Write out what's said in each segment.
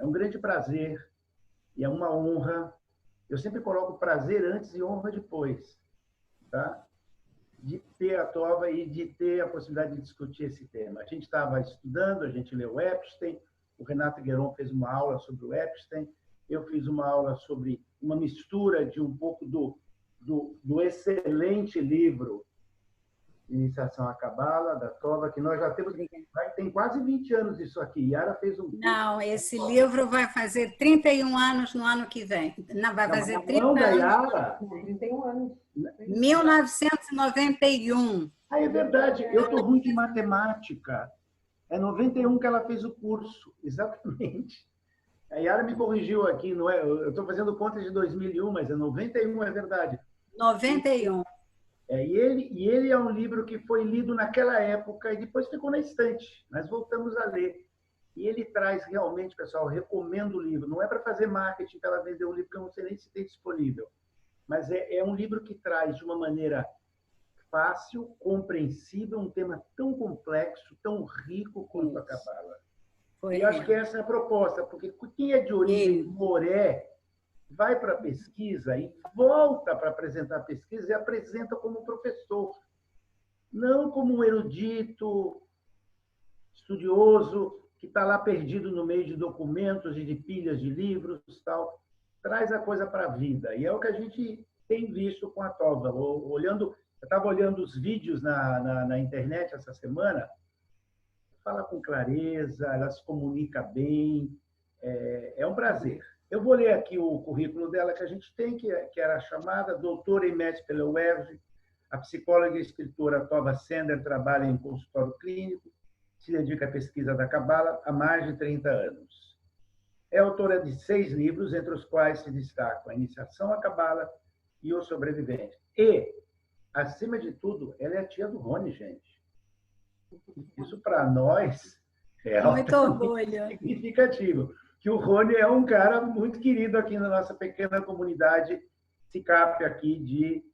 É um grande prazer e é uma honra. Eu sempre coloco prazer antes e honra depois, tá? De ter a Tova e de ter a possibilidade de discutir esse tema. A gente estava estudando, a gente leu Epstein, o Renato Gueron fez uma aula sobre o Epstein, eu fiz uma aula sobre uma mistura de um pouco do excelente livro Iniciação à Cabala, da Tova, que nós já temos, tem quase 20 anos isso aqui. Yara fez um... Não, esse livro vai fazer 31 anos no ano que vem. Não, vai fazer 30 não, da anos. Yara? 31 anos. 1991. Ah, é verdade, eu estou ruim de matemática. É 91 que ela fez o curso, exatamente. A Yara me corrigiu aqui, não é? Eu estou fazendo conta de 2001, mas é 91, é verdade. 91. E ele é um livro que foi lido naquela época e depois ficou na estante. Nós voltamos a ler. E ele traz realmente, pessoal, recomendo o livro. Não é para fazer marketing para ela vender o livro, porque eu não sei nem se tem disponível. Mas é um livro que traz de uma maneira fácil, compreensível, um tema tão complexo, tão rico quanto a Cabala. E eu acho que essa é a proposta, porque quem é de origem moré vai para a pesquisa e volta para apresentar a pesquisa e apresenta como professor, não como um erudito, estudioso, que está lá perdido no meio de documentos e de pilhas de livros tal. Traz a coisa para a vida. E é o que a gente tem visto com a Tova. Eu estava olhando os vídeos na internet essa semana, fala com clareza, ela se comunica bem, é um prazer. Eu vou ler aqui o currículo dela que a gente tem, que era chamada doutora e mestre pela UERJ, a psicóloga e escritora Tova Sender trabalha em consultório clínico, se dedica à pesquisa da Cabala há mais de 30 anos. É autora de 6 livros, entre os quais se destacam A Iniciação à Cabala e O Sobrevivente. E, acima de tudo, ela é a tia do Rony, gente. Isso, para nós, é muito orgulho. Significativo. Que o Rony é um cara muito querido aqui na nossa pequena comunidade SICAP aqui de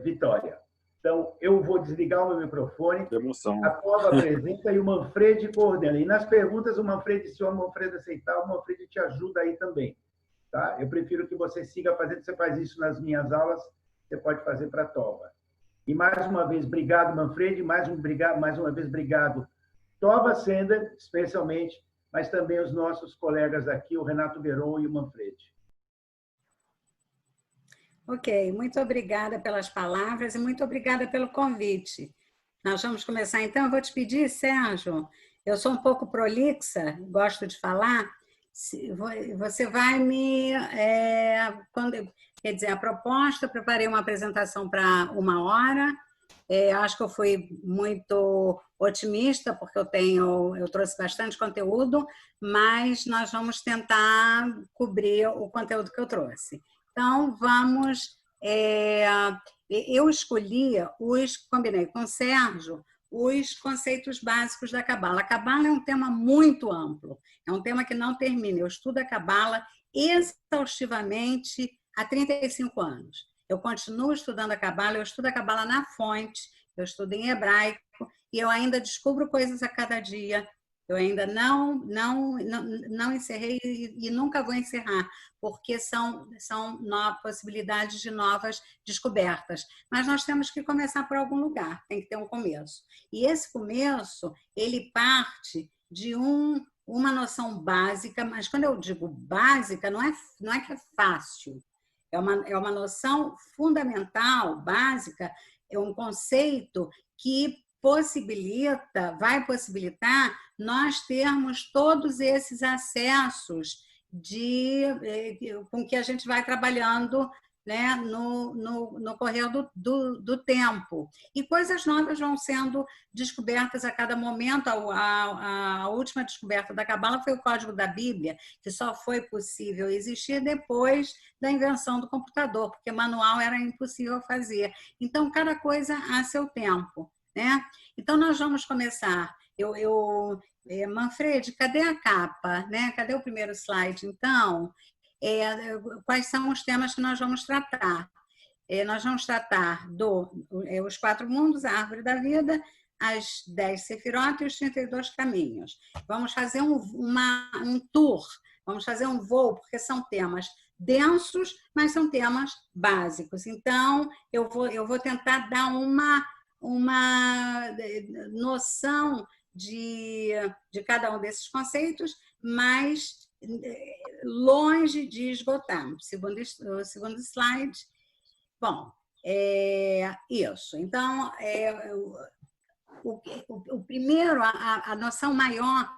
Vitória. Então, eu vou desligar o meu microfone. Emoção. A Tova apresenta e o Manfredi coordena. E nas perguntas, o Manfredi, se o Manfredi aceitar, o Manfredi te ajuda aí também. Tá? Eu prefiro que você siga fazendo. Você faz isso nas minhas aulas, você pode fazer para a Tova. E mais uma vez, obrigado, Manfredi. Mais uma vez, obrigado, Tova Sender, especialmente, mas também os nossos colegas aqui, o Renato Gueron e o Manfredi. Ok, muito obrigada pelas palavras e muito obrigada pelo convite. Nós vamos começar, então. Eu vou te pedir, Sérgio, eu sou um pouco prolixa, gosto de falar, você vai me... quer dizer, a proposta, eu preparei uma apresentação para 1 hora, acho que eu fui muito otimista, porque eu trouxe bastante conteúdo, mas nós vamos tentar cobrir o conteúdo que eu trouxe. Então, vamos... eu combinei com o Sérgio, os conceitos básicos da Cabala. A Cabala é um tema muito amplo, é um tema que não termina. Eu estudo a Cabala exaustivamente há 35 anos. Eu continuo estudando a Cabala, eu estudo a Cabala na fonte, eu estudo em hebraico, e eu ainda descubro coisas a cada dia. Eu ainda não encerrei e nunca vou encerrar, porque são possibilidades de novas descobertas. Mas nós temos que começar por algum lugar, tem que ter um começo. E esse começo, ele parte de uma noção básica, mas quando eu digo básica, não é que é fácil. É uma noção fundamental, básica, é um conceito que vai possibilitar nós termos todos esses acessos com que a gente vai trabalhando, né, no correr do tempo. E coisas novas vão sendo descobertas a cada momento. A última descoberta da Cabala foi o Código da Bíblia, que só foi possível existir depois da invenção do computador, porque manual era impossível fazer. Então, cada coisa a seu tempo, né? Então, nós vamos começar. Manfredi, cadê a capa? Né? Cadê o primeiro slide, então? Quais são os temas que nós vamos tratar? Nós vamos tratar os 4 mundos, a árvore da vida, as 10 sefirot e os 32 caminhos. Vamos fazer um tour Vamos fazer um voo, porque são temas densos, mas são temas básicos. Então, eu vou tentar dar uma noção de cada um desses conceitos, mas longe de esgotar. O segundo slide. Bom, isso. Então, o primeiro, a noção maior,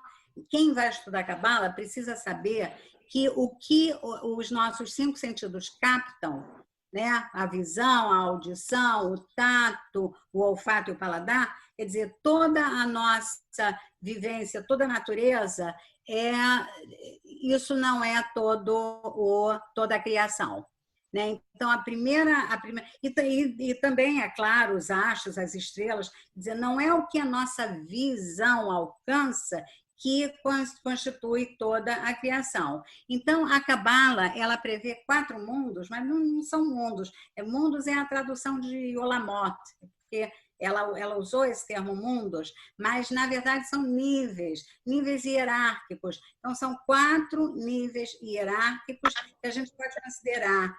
quem vai estudar Cabala precisa saber que o que os nossos 5 sentidos captam, né? A visão, a audição, o tato, o olfato e o paladar, quer dizer, toda a nossa vivência, toda a natureza, isso não é toda a criação. Né? Então, a primeira e também, é claro, os astros, as estrelas, quer dizer, não é o que a nossa visão alcança que constitui toda a criação. Então, a Cabala, ela prevê 4 mundos, mas não são mundos. Mundos é a tradução de Olamot, porque ela usou esse termo mundos, mas, na verdade, são níveis hierárquicos. Então, são 4 níveis hierárquicos que a gente pode considerar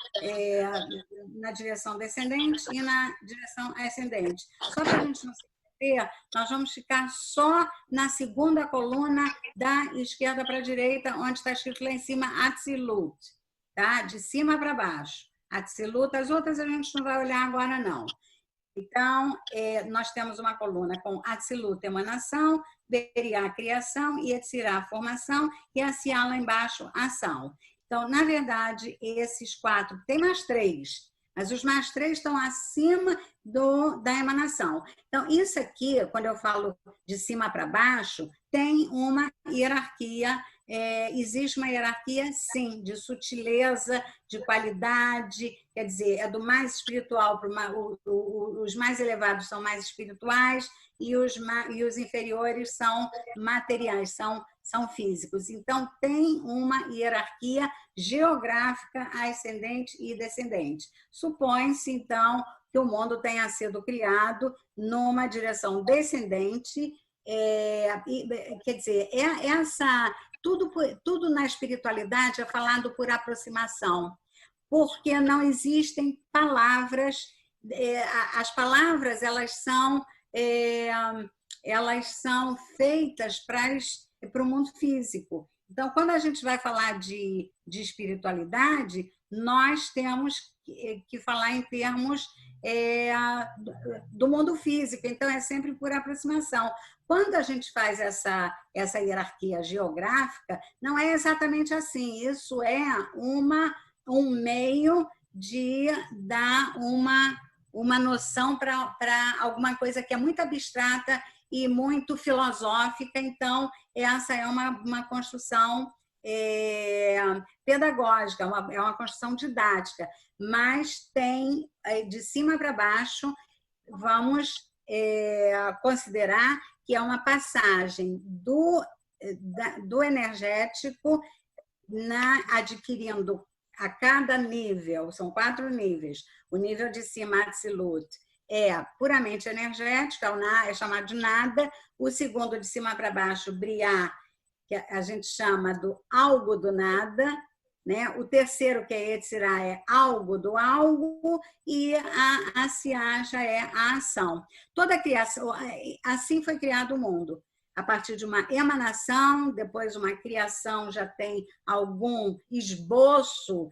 na direção descendente e na direção ascendente. Só para a gente não se perder, nós vamos ficar só na segunda coluna da esquerda para a direita, onde está escrito lá em cima Atzilut, tá? De cima para baixo. Atzilut, as outras a gente não vai olhar agora, não. Então, nós temos uma coluna com Atzilut, emanação, Beriá, criação, e Yetzirá, formação, e Asiá lá embaixo, ação. Então, na verdade, esses 4, tem mais 3, mas os mais 3 estão acima da emanação. Então, isso aqui, quando eu falo de cima para baixo, tem uma hierarquia. Existe uma hierarquia, sim, de sutileza, de qualidade, quer dizer, é do mais espiritual para os mais elevados são mais espirituais e os inferiores são materiais, são físicos. Então, tem uma hierarquia geográfica ascendente e descendente. Supõe-se, então, que o mundo tenha sido criado numa direção descendente, quer dizer, tudo na espiritualidade é falado por aproximação, porque não existem palavras, as palavras elas são feitas para o mundo físico. Então, quando a gente vai falar de espiritualidade, nós temos que falar em termos do mundo físico, então é sempre por aproximação. Quando a gente faz essa hierarquia geográfica, não é exatamente assim, isso é um meio de dar uma noção para alguma coisa que é muito abstrata e muito filosófica, então essa é uma construção pedagógica, é uma construção didática, mas tem, de cima para baixo, vamos considerar que é uma passagem do energético adquirindo a cada nível, são 4 níveis. O nível de cima, Atzilut, é puramente energético, é chamado de nada. O segundo, de cima para baixo, Briá, que a gente chama do algo do nada, né? O terceiro, que é Yetzirá, é algo do algo, e a Asiá já é a ação. Toda a criação, assim foi criado o mundo. A partir de uma emanação, depois uma criação já tem algum esboço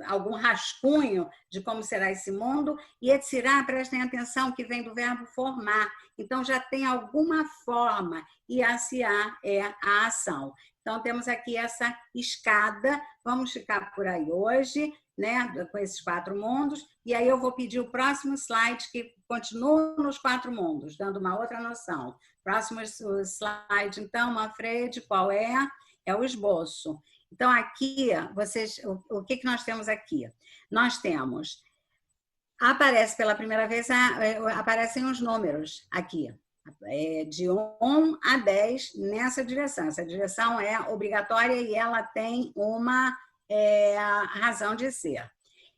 algum rascunho de como será esse mundo, e Yetzirá, prestem atenção, que vem do verbo formar, então já tem alguma forma, e Asiá é a ação. Então, temos aqui essa escada, vamos ficar por aí hoje, né, com esses 4 mundos, e aí eu vou pedir o próximo slide, que continua nos 4 mundos, dando uma outra noção. Próximo slide, então, Manfred, qual é? É o esboço. Então, aqui, o que nós temos aqui? Nós temos, aparece pela primeira vez, aparecem os números aqui, de 1 a 10 nessa direção. Essa direção é obrigatória e ela tem uma razão de ser.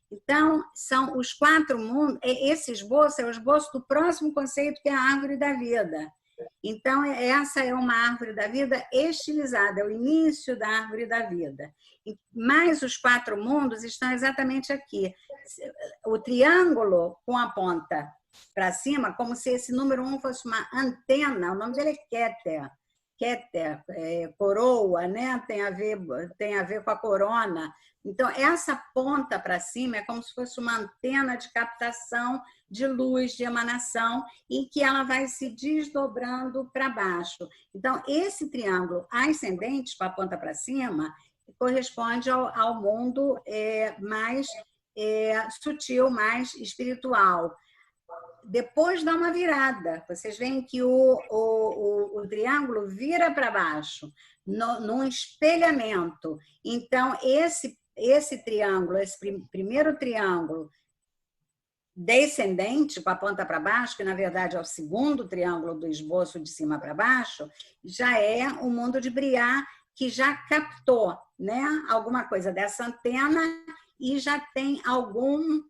Então, são os 4 mundos, esse esboço é o esboço do próximo conceito, que é a árvore da vida. Então, essa é uma árvore da vida estilizada, é o início da árvore da vida. Mas os 4 mundos estão exatamente aqui. O triângulo com a ponta para cima, como se esse número 1 fosse uma antena, o nome dele é Keter. Keter, coroa, né? Tem a ver com a corona. Então, essa ponta para cima é como se fosse uma antena de captação de luz, de emanação, e que ela vai se desdobrando para baixo. Então, esse triângulo ascendente, com a ponta para cima, corresponde ao mundo mais sutil, mais espiritual. Depois dá uma virada. Vocês veem que o triângulo vira para baixo, num espelhamento. Então, esse triângulo, esse primeiro triângulo descendente, com a ponta para baixo, que na verdade é o segundo triângulo do esboço de cima para baixo, já é o mundo de Briá, que já captou, né, alguma coisa dessa antena e já tem algum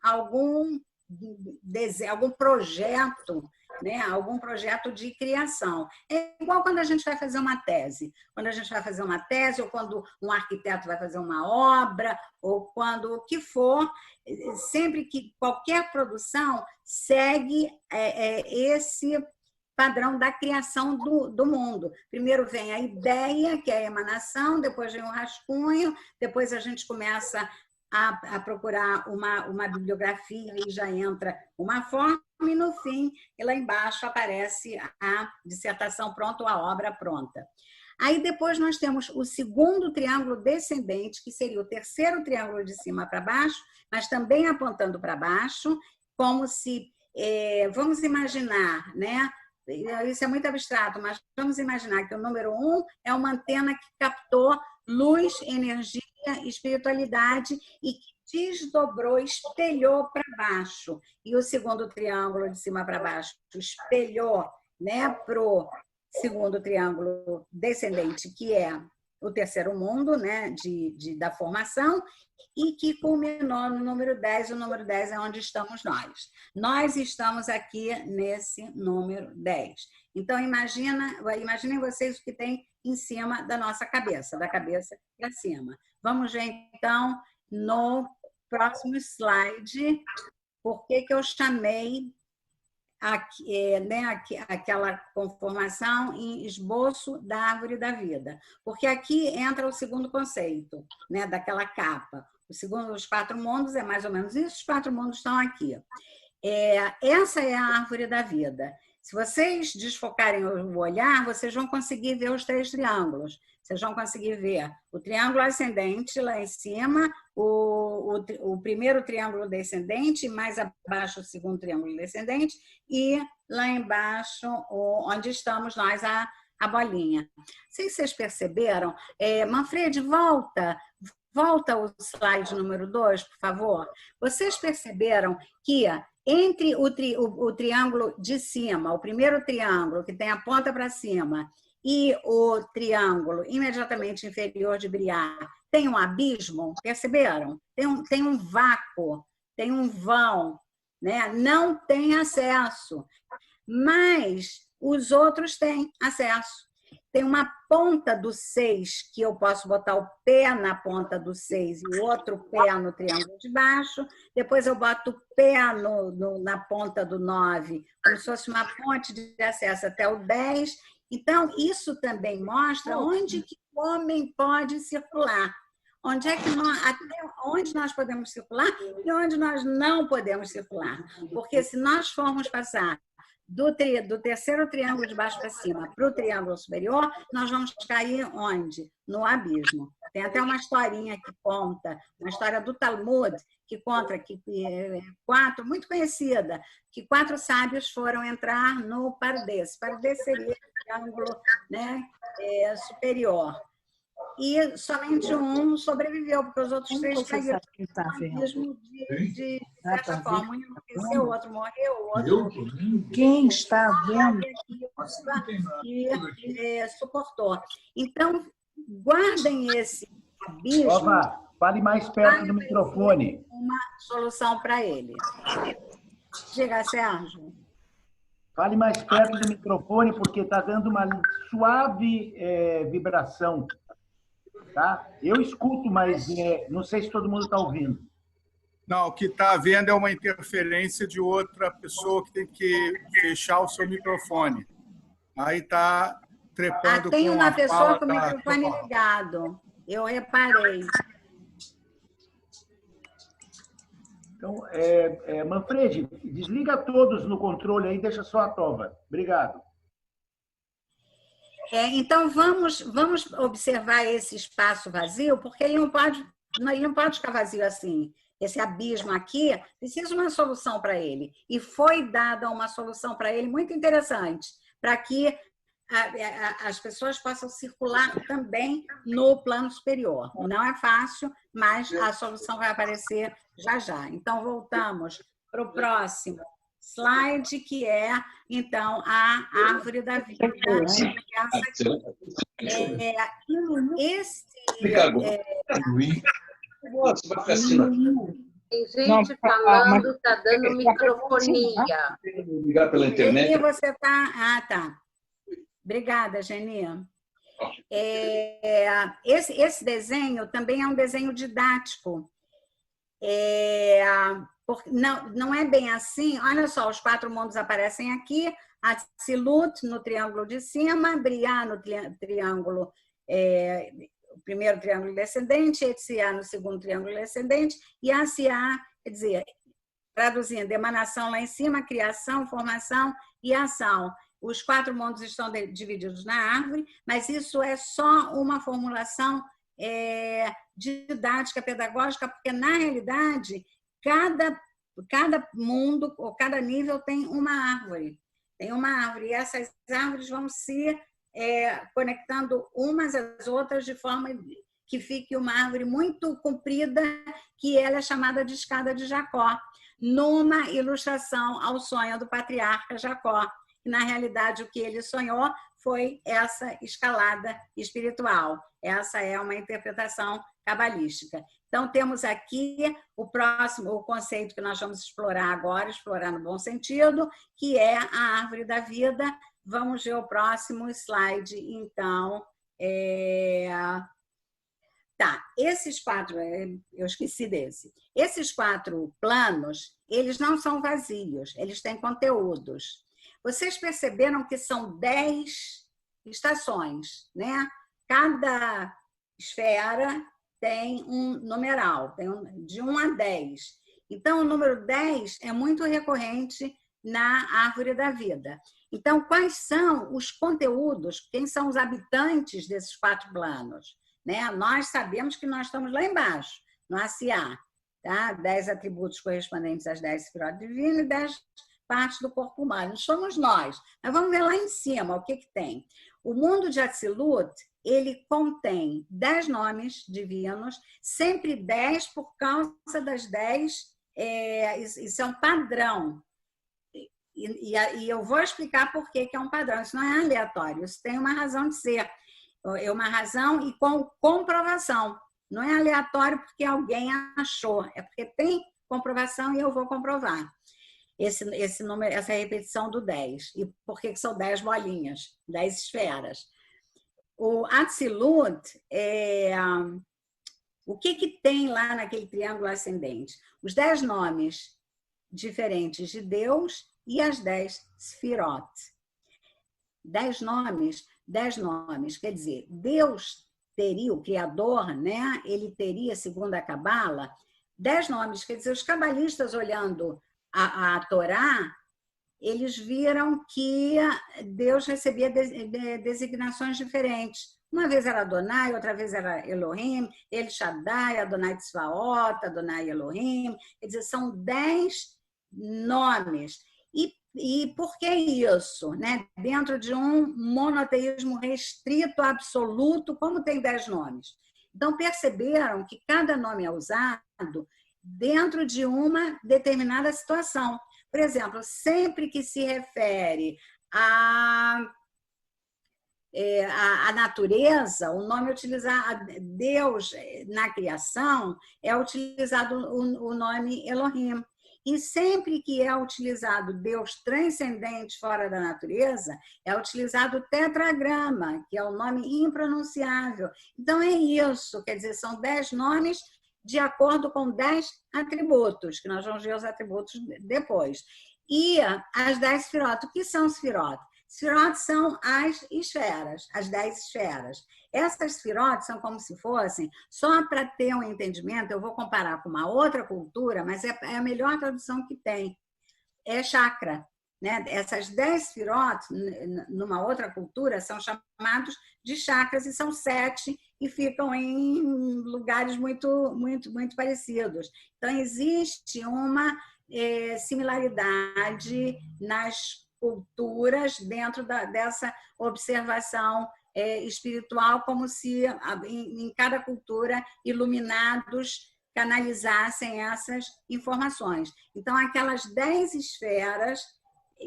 projeto, né? Algum projeto de criação. É igual quando a gente vai fazer uma tese. Quando a gente vai fazer uma tese, ou quando um arquiteto vai fazer uma obra, ou quando o que for, sempre que qualquer produção segue esse padrão da criação do mundo. Primeiro vem a ideia, que é a emanação, depois vem o rascunho, depois a gente começa a procurar uma bibliografia e já entra uma forma, e no fim, lá embaixo aparece a dissertação pronta ou a obra pronta. Aí depois nós temos o segundo triângulo descendente, que seria o terceiro triângulo de cima para baixo, mas também apontando para baixo, como se, vamos imaginar, né? Isso é muito abstrato, mas vamos imaginar que o número 1 é uma antena que captou luz, energia, espiritualidade e que desdobrou, espelhou para baixo. E o segundo triângulo de cima para baixo espelhou, né, para o segundo triângulo descendente, que é o terceiro mundo, né, da formação, e que culminou no número 10. O número 10 é onde estamos nós. Nós estamos aqui nesse número 10. Então, imaginem vocês o que tem em cima da nossa cabeça, da cabeça para cima. Vamos ver, então, no próximo slide, por que eu chamei aquela conformação em esboço da árvore da vida. Porque aqui entra o segundo conceito, né, daquela capa. O segundo dos 4 mundos é mais ou menos isso, os 4 mundos estão aqui. Essa é a árvore da vida. Se vocês desfocarem o olhar, vocês vão conseguir ver os 3 triângulos. Vocês vão conseguir ver o triângulo ascendente lá em cima, o primeiro triângulo descendente, mais abaixo o segundo triângulo descendente, e lá embaixo, onde estamos nós, a bolinha. Não sei se vocês perceberam. Manfred, volta o slide número 2, por favor. Vocês perceberam que entre o triângulo de cima, o primeiro triângulo, que tem a ponta para cima, e o triângulo imediatamente inferior de Briá, tem um abismo? Perceberam? Tem um vácuo, tem um vão, né? Não tem acesso, mas os outros têm acesso. Tem uma ponta do 6, que eu posso botar o pé na ponta do 6 e o outro pé no triângulo de baixo. Depois eu boto o pé na ponta do 9, como se fosse uma ponte de acesso até o 10. Então, isso também mostra onde que o homem pode circular. Até onde nós podemos circular e onde nós não podemos circular. Porque se nós formos passar do terceiro triângulo de baixo para cima para o triângulo superior, nós vamos cair onde? No abismo. Tem até uma historinha que conta, uma história do Talmud, que conta que muito conhecida, que 4 sábios foram entrar no Pardes. Pardes seria o triângulo, né, superior. E somente um sobreviveu, porque os outros 3 caíram mesmo de certa forma. Um enlouqueceu, o outro morreu, o outro... Quem está vendo? E suportou. Então, guardem esse abismo. Opa, fale mais perto do microfone. Uma solução para ele. Diga, Sérgio. Fale mais perto do microfone, porque está dando uma suave vibração. Tá? Eu escuto, mas não sei se todo mundo está ouvindo. Não, o que está havendo é uma interferência de outra pessoa que tem que fechar o seu microfone. Aí está trepando tem com uma a pessoa fala com o microfone ligado. Eu reparei. Então, Manfredi, desliga todos no controle aí, deixa só a Tova. Obrigado. Então, vamos observar esse espaço vazio, porque ele não pode ficar vazio assim. Esse abismo aqui, precisa de uma solução para ele. E foi dada uma solução para ele muito interessante, para que as pessoas possam circular também no plano superior. Não é fácil, mas a solução vai aparecer já já. Então, voltamos para o próximo slide, que é, então, a árvore da vida. Tem gente falando, está dando microfonia. Ligar pela internet. Geni, você está... Ah, tá. Obrigada, Geni. Esse desenho também é um desenho didático. Não é bem assim. Olha só, os 4 mundos aparecem aqui. Atzilut no triângulo de cima, Briá no triângulo, o primeiro triângulo descendente, Etziá no segundo triângulo descendente, e Asiá, quer dizer, traduzindo, emanação lá em cima, criação, formação e ação. Os 4 mundos estão divididos na árvore, mas isso é só uma formulação didática, pedagógica, porque, na realidade, cada mundo ou cada nível tem uma árvore. Tem uma árvore, e essas árvores vão se conectando umas às outras de forma que fique uma árvore muito comprida, que ela é chamada de escada de Jacó, numa ilustração ao sonho do patriarca Jacó. E, na realidade, o que ele sonhou foi essa escalada espiritual. Essa é uma interpretação cabalística. Então, temos aqui o conceito que nós vamos explorar agora, explorar no bom sentido, que é a árvore da vida. Vamos ver o próximo slide, então. Tá, esses 4, eu esqueci desse. Esses 4 planos, eles não são vazios, eles têm conteúdos. Vocês perceberam que são 10 estações, né? Cada esfera tem um numeral, de 1 a 10. Então, o número 10 é muito recorrente na árvore da vida. Então, quais são os conteúdos, quem são os habitantes desses 4 planos? Né? Nós sabemos que nós estamos lá embaixo, no Asiá, tá? 10 atributos correspondentes às 10 sefirot divinas e 10 partes do corpo humano. Somos nós. Mas vamos ver lá em cima o que tem. O mundo de Atzilut, ele contém 10 nomes divinos, sempre 10 por causa das 10, isso é um padrão. E eu vou explicar por que é um padrão. Isso não é aleatório, isso tem uma razão de ser. É uma razão e com comprovação. Não é aleatório porque alguém achou, é porque tem comprovação e eu vou comprovar esse número, essa repetição do 10. E por que são 10 bolinhas, 10 esferas? O Atzilut, o que tem lá naquele triângulo ascendente? Os 10 nomes diferentes de Deus e as 10 sefirot. 10 nomes, quer dizer, Deus teria, o Criador, né? Ele teria, segundo a Cabala, 10 nomes, quer dizer, os cabalistas olhando a Torá, eles viram que Deus recebia designações diferentes. Uma vez era Adonai, outra vez era Elohim, El Shaddai, Adonai Tzvaot, Adonai Elohim, quer dizer, são 10 nomes. E por que isso? Né? Dentro de um monoteísmo restrito, absoluto, como tem 10 nomes? Então, perceberam que cada nome é usado dentro de uma determinada situação. Por exemplo, sempre que se refere à natureza, o nome utilizado, Deus na criação, é utilizado o nome Elohim. E sempre que é utilizado Deus transcendente fora da natureza, é utilizado o tetragrama, que é o nome impronunciável. Então, é isso, quer dizer, são 10 nomes de acordo com 10 atributos, que nós vamos ver os atributos depois. E as 10 Sefirot. O que são Sefirot? Sefirot são as esferas, as 10 esferas. Essas Sefirot são como se fossem, só para ter um entendimento, eu vou comparar com uma outra cultura, mas é a melhor tradução que tem. É chakra. Né? Essas 10 Sefirot, numa outra cultura, são chamados de chakras e são 7 e ficam em lugares muito parecidos. Então, existe uma similaridade nas culturas dentro dessa observação espiritual, como se em cada cultura iluminados canalizassem essas informações. Então, aquelas 10 esferas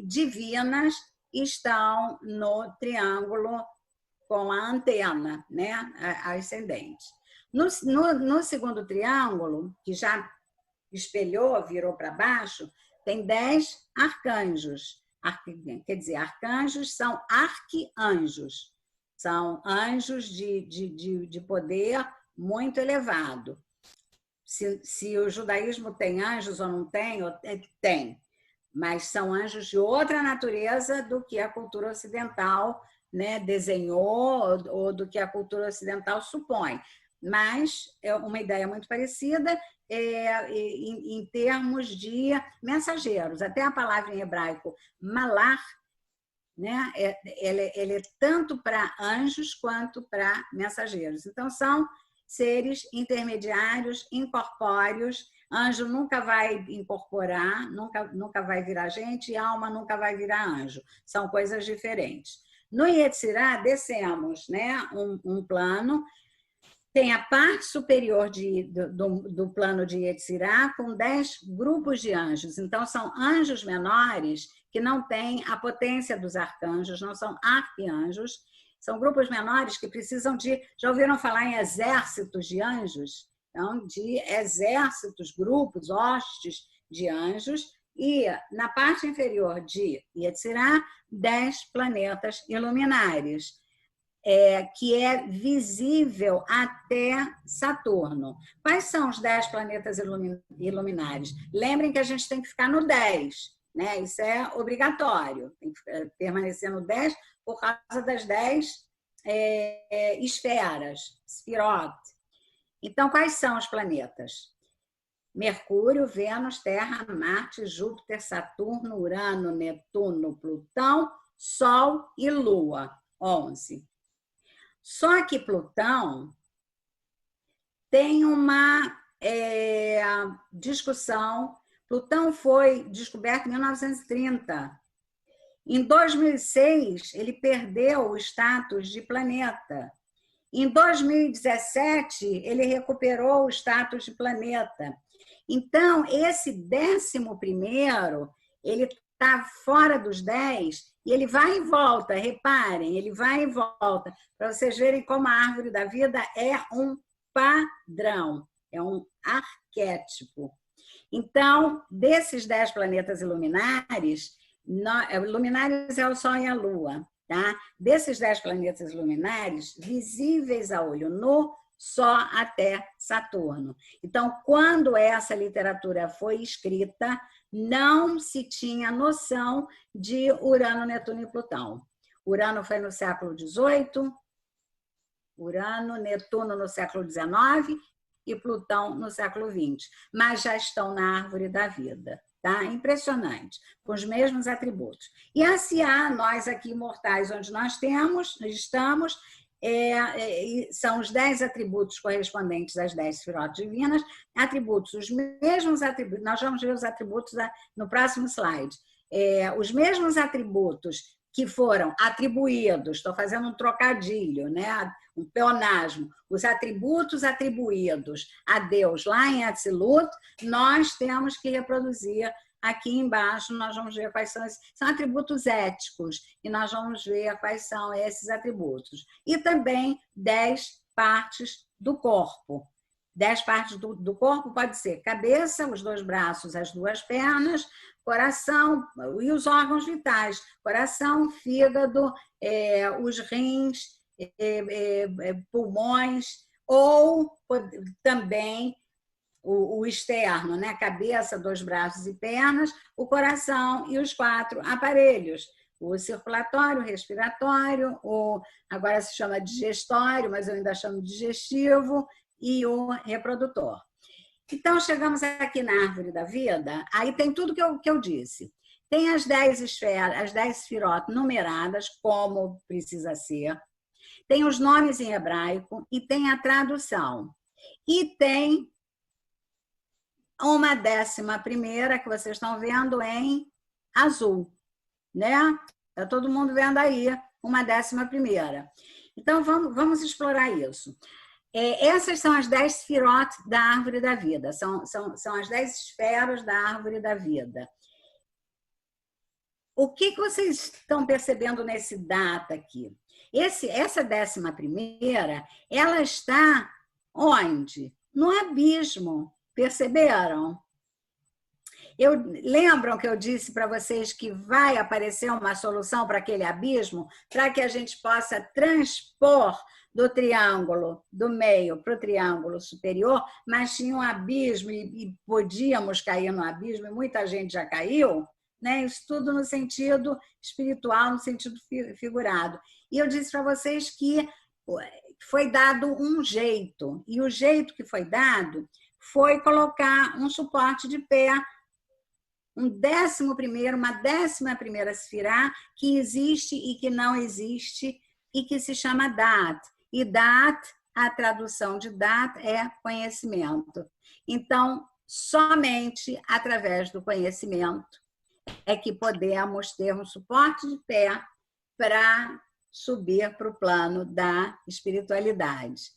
divinas estão no triângulo com a antena, né, ascendente. No segundo triângulo, que já espelhou, virou para baixo, tem 10 arcanjos. Quer dizer, arcanjos são arquianjos. São anjos de poder muito elevado. Se o judaísmo tem anjos ou não tem, tem. Mas são anjos de outra natureza do que a cultura ocidental, né, desenhou ou do que a cultura ocidental supõe. Mas é uma ideia muito parecida em termos de mensageiros. Até a palavra em hebraico, malar, né, ele é tanto para anjos quanto para mensageiros. Então, são seres intermediários, incorpóreos. Anjo nunca vai incorporar, nunca vai virar gente, e alma nunca vai virar anjo. São coisas diferentes. No Yetzirah, descemos, né, um plano, tem a parte superior do plano de Yetzirah com 10 grupos de anjos. Então, são anjos menores que não têm a potência dos arcanjos, não são arquianjos. São grupos menores que precisam de... Já ouviram falar em exércitos de anjos? Então, de exércitos, grupos, hostes de anjos. E, na parte inferior de Yetzirah, 10 planetas iluminares, que é visível até Saturno. Quais são os 10 planetas iluminares? Lembrem que a gente tem que ficar no 10, né? Isso é obrigatório, tem que permanecer no 10 por causa das 10 esferas, Sefirot. Então, quais são os planetas? Mercúrio, Vênus, Terra, Marte, Júpiter, Saturno, Urano, Netuno, Plutão, Sol e Lua, 11. Só que Plutão tem uma discussão. Plutão foi descoberto em 1930. Em 2006, ele perdeu o status de planeta. Em 2017, ele recuperou o status de planeta. Então, esse 11º, ele está fora dos 10 e ele vai e volta, reparem, ele vai e volta, para vocês verem como a árvore da vida é um padrão, é um arquétipo. Então, desses 10 planetas luminares é o Sol e a Lua, tá? Desses 10 planetas luminares, visíveis a olho nu, só até Saturno. Então, quando essa literatura foi escrita, não se tinha noção de Urano, Netuno e Plutão. Urano foi no século XVIII, Urano, Netuno no século XIX e Plutão no século XX. Mas já estão na árvore da vida. Tá? Impressionante, com os mesmos atributos. E assim há nós aqui mortais, onde nós estamos, são os 10 atributos correspondentes às 10 Sefirot divinas, os mesmos atributos, nós vamos ver os atributos no próximo slide, os mesmos atributos que foram atribuídos, estou fazendo um trocadilho, né? Um pleonasmo, os atributos atribuídos a Deus lá em Atzilut, nós temos que reproduzir aqui embaixo, nós vamos ver quais são atributos éticos, e nós vamos ver quais são esses atributos. E também 10 partes do corpo. 10 partes do corpo pode ser cabeça, os 2 braços, as 2 pernas, coração e os órgãos vitais. Coração, fígado, os rins, pulmões, ou também o externo, né? Cabeça, 2 braços e pernas, o coração e os 4 aparelhos. O circulatório, o respiratório, agora se chama digestório, mas eu ainda chamo digestivo, e o reprodutor. Então, chegamos aqui na árvore da vida, aí tem tudo que eu disse. Tem as 10 esferas, as 10 sefirot numeradas, como precisa ser. Tem os nomes em hebraico e tem a tradução. E tem uma 11ª, que vocês estão vendo em azul, né? Está todo mundo vendo aí, uma 11ª. Então, vamos explorar isso. Essas são as 10 sefirot da árvore da vida, são as 10 esferas da árvore da vida. O que vocês estão percebendo nesse data aqui? Essa 11ª, ela está onde? No abismo, perceberam? Lembram que eu disse para vocês que vai aparecer uma solução para aquele abismo, para que a gente possa transpor do triângulo do meio para o triângulo superior, mas tinha um abismo e podíamos cair no abismo, e muita gente já caiu, né? Isso tudo no sentido espiritual, no sentido figurado. E eu disse para vocês que foi dado um jeito, e o jeito que foi dado foi colocar um suporte de pé, uma 11ª sefirá que existe e que não existe, e que se chama Dat. E Dat, a tradução de Dat é conhecimento. Então, somente através do conhecimento é que podemos ter um suporte de pé para subir para o plano da espiritualidade.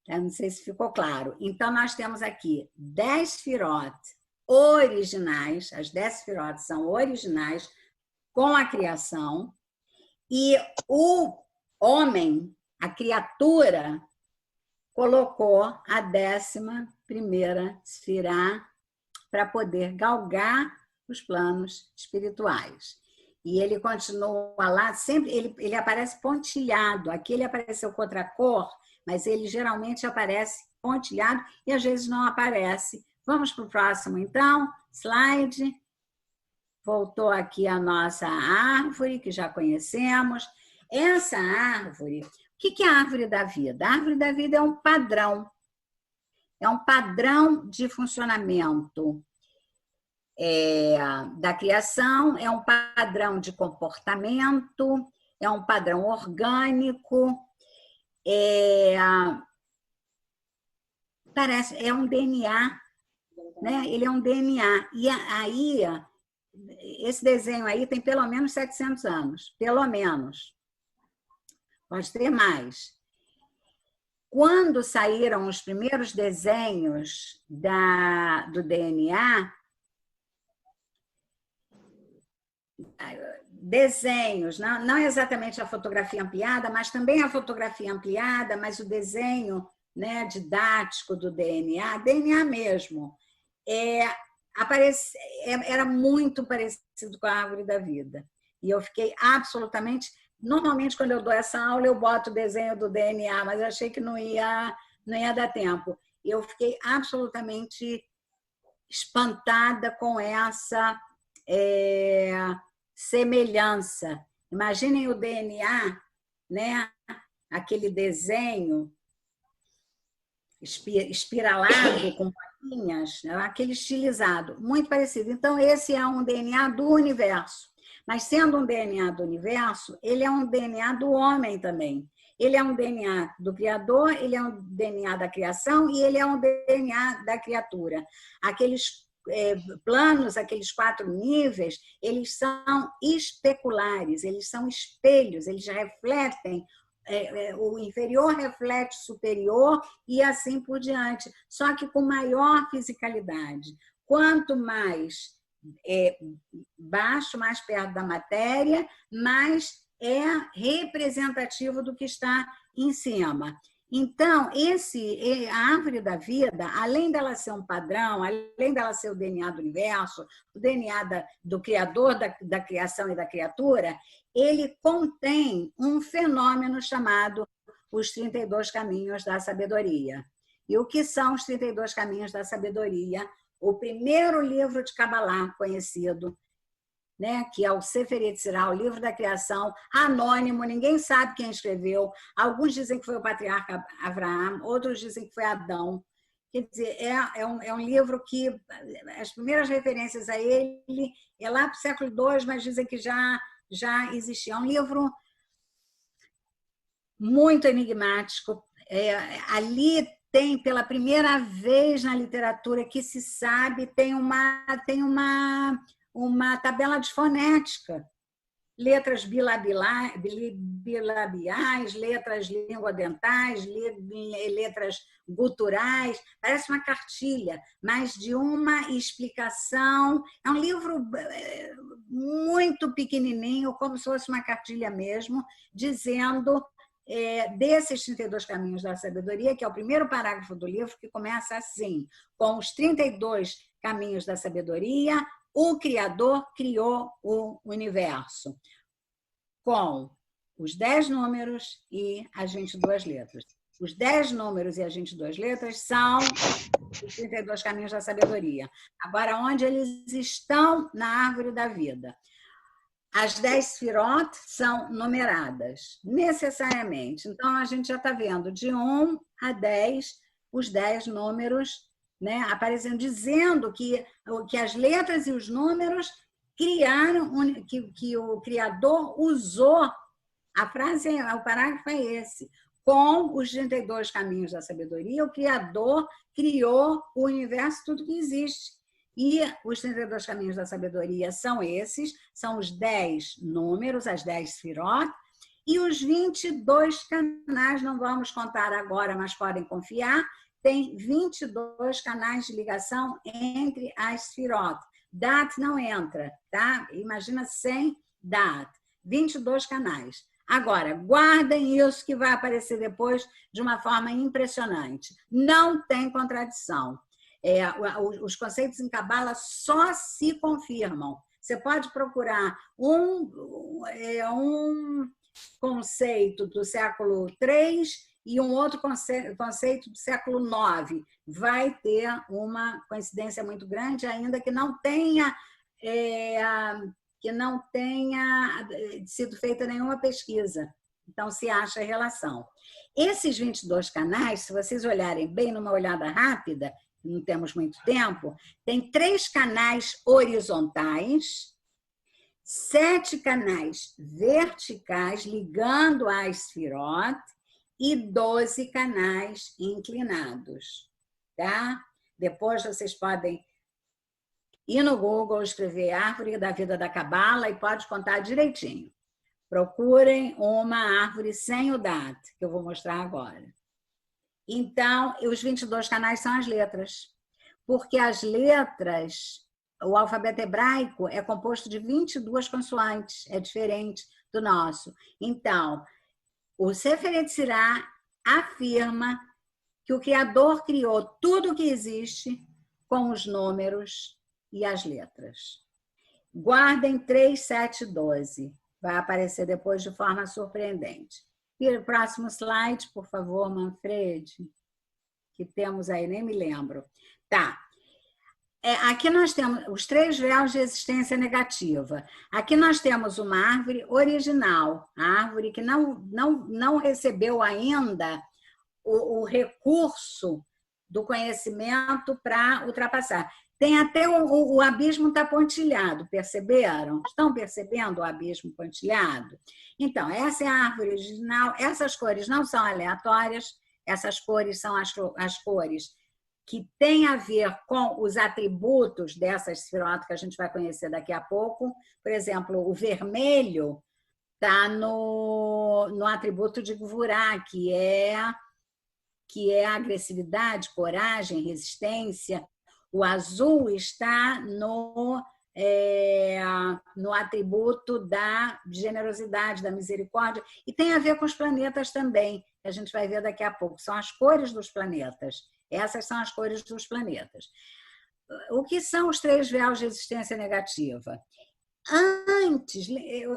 Eu não sei se ficou claro. Então, nós temos aqui 10 sefirot originais, as 10 sefirot são originais com a criação, e o homem, a criatura, colocou a 11ª sefirá para poder galgar os planos espirituais. E ele continua lá, sempre ele aparece pontilhado. Aqui ele apareceu com outra cor, mas ele geralmente aparece pontilhado e às vezes não aparece. Vamos para o próximo, então. Slide. Voltou aqui a nossa árvore, que já conhecemos. Essa árvore, o que é a árvore da vida? A árvore da vida é um padrão. É um padrão de funcionamento da criação, é um padrão de comportamento, é um padrão orgânico, é um DNA, né? Ele é um DNA. E aí, esse desenho aí tem pelo menos 700 anos, pelo menos. Pode ter mais. Quando saíram os primeiros desenhos do DNA, desenhos, não exatamente a fotografia ampliada, mas também a fotografia ampliada, mas o desenho, né, didático do DNA mesmo, era muito parecido com a árvore da vida. E eu fiquei absolutamente... Normalmente, quando eu dou essa aula, eu boto o desenho do DNA, mas eu achei que não ia dar tempo. Eu fiquei absolutamente espantada com essa semelhança. Imaginem o DNA, né? Aquele desenho espiralado, com bolinhas, aquele estilizado, muito parecido. Então, esse é um DNA do universo. Mas, sendo um DNA do universo, ele é um DNA do homem também. Ele é um DNA do Criador, ele é um DNA da criação e ele é um DNA da criatura. Aqueles planos, aqueles 4 níveis, eles são especulares, eles são espelhos, eles refletem, o inferior reflete o superior e assim por diante, só que com maior fisicalidade. Quanto mais baixo, mais perto da matéria, mais é representativo do que está em cima. Então, a árvore da vida, além dela ser um padrão, além dela ser o DNA do universo, o DNA do criador, da criação e da criatura, ele contém um fenômeno chamado os 32 caminhos da sabedoria. E o que são os 32 caminhos da sabedoria? O primeiro livro de Kabbalah conhecido, né, que é o Sefer Yetzirah, o livro da criação, anônimo, ninguém sabe quem escreveu. Alguns dizem que foi o patriarca Abraão, outros dizem que foi Adão. Quer dizer, é um livro que as primeiras referências a ele é lá para o século II, mas dizem que já existia. É um livro muito enigmático. Ali tem, pela primeira vez na literatura que se sabe, tem uma tabela de fonética, letras bilabiais, letras linguodentais, letras guturais, parece uma cartilha, mas de uma explicação. É um livro muito pequenininho, como se fosse uma cartilha mesmo, dizendo desses 32 caminhos da sabedoria, que é o primeiro parágrafo do livro, que começa assim: com os 32 caminhos da sabedoria, o Criador criou o universo, com os 10 números e as 22 letras. Os 10 números e as 22 letras são os 32 caminhos da sabedoria. Agora, onde eles estão na árvore da vida? As 10 sefirot são numeradas, necessariamente. Então, a gente já está vendo de 1 a 10, os 10 números, né, aparecendo, dizendo que as letras e os números criaram, que o Criador usou, a frase, o parágrafo é esse: com os 32 caminhos da sabedoria, o Criador criou o universo, tudo que existe. E os 32 caminhos da sabedoria são esses, são os 10 números, as 10 sefirot, e os 22 canais, não vamos contar agora, mas podem confiar, tem 22 canais de ligação entre as sefirot. Dat não entra, tá? Imagina sem Dat. 22 canais. Agora, guardem isso que vai aparecer depois de uma forma impressionante. Não tem contradição. Os conceitos em Kabbalah só se confirmam. Você pode procurar um conceito do século III e um outro conceito do século IX. Vai ter uma coincidência muito grande, ainda que não tenha sido feita nenhuma pesquisa. Então, se acha relação. Esses 22 canais, se vocês olharem bem numa olhada rápida, não temos muito tempo, tem 3 canais horizontais, 7 canais verticais ligando às sefirot e 12 canais inclinados, tá? Depois vocês podem ir no Google, escrever Árvore da Vida da Kabbalah e pode contar direitinho. Procurem uma árvore sem o Dat, que eu vou mostrar agora. Então, os 22 canais são as letras, porque as letras, o alfabeto hebraico é composto de 22 consoantes, é diferente do nosso. Então, o Sefer Yetzirah afirma que o Criador criou tudo o que existe com os números e as letras. Guardem 3, 7, 12. Vai aparecer depois de forma surpreendente. Próximo slide, por favor, Manfred. Que temos aí, nem me lembro. Tá. Aqui nós temos os 3 véus de existência negativa. Aqui nós temos uma árvore original, a árvore que não recebeu ainda o recurso do conhecimento para ultrapassar. Tem até o abismo está pontilhado, perceberam? Estão percebendo o abismo pontilhado? Então, essa é a árvore original. Essas cores não são aleatórias, essas cores são as cores que têm a ver com os atributos dessas sefirot que a gente vai conhecer daqui a pouco. Por exemplo, o vermelho está no atributo de Gvurá, que é a agressividade, coragem, resistência. O azul está no atributo da generosidade, da misericórdia, e tem a ver com os planetas também, que a gente vai ver daqui a pouco. São as cores dos planetas. Essas são as cores dos planetas. O que são os 3 véus de existência negativa? Antes,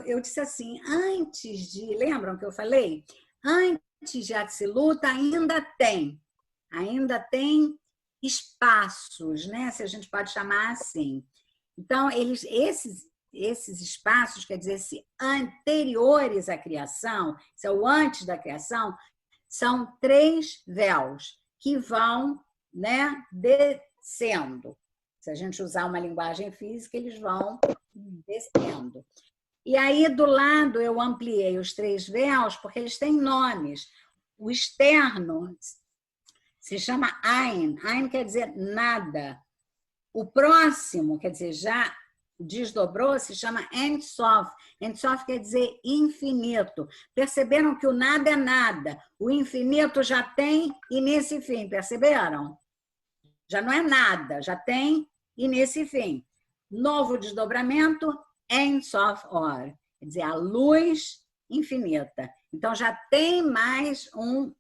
eu disse assim, antes de... Lembram que eu falei? Antes de Atsiluta ainda tem espaços, né? Se a gente pode chamar assim. Então, esses espaços, quer dizer, anteriores à criação, isso é o antes da criação, são 3 véus que vão, né, descendo. Se a gente usar uma linguagem física, eles vão descendo. E aí, do lado, eu ampliei os 3 véus, porque eles têm nomes. O externo se chama Ein. Ein quer dizer nada. O próximo, quer dizer, já desdobrou, se chama Ein Sof. Ein Sof quer dizer infinito. Perceberam que o nada é nada. O infinito já tem início e fim, perceberam? Já não é nada, já tem início e fim. Novo desdobramento, Ein Sof Or. Quer dizer, a luz infinita. Então, já tem mais um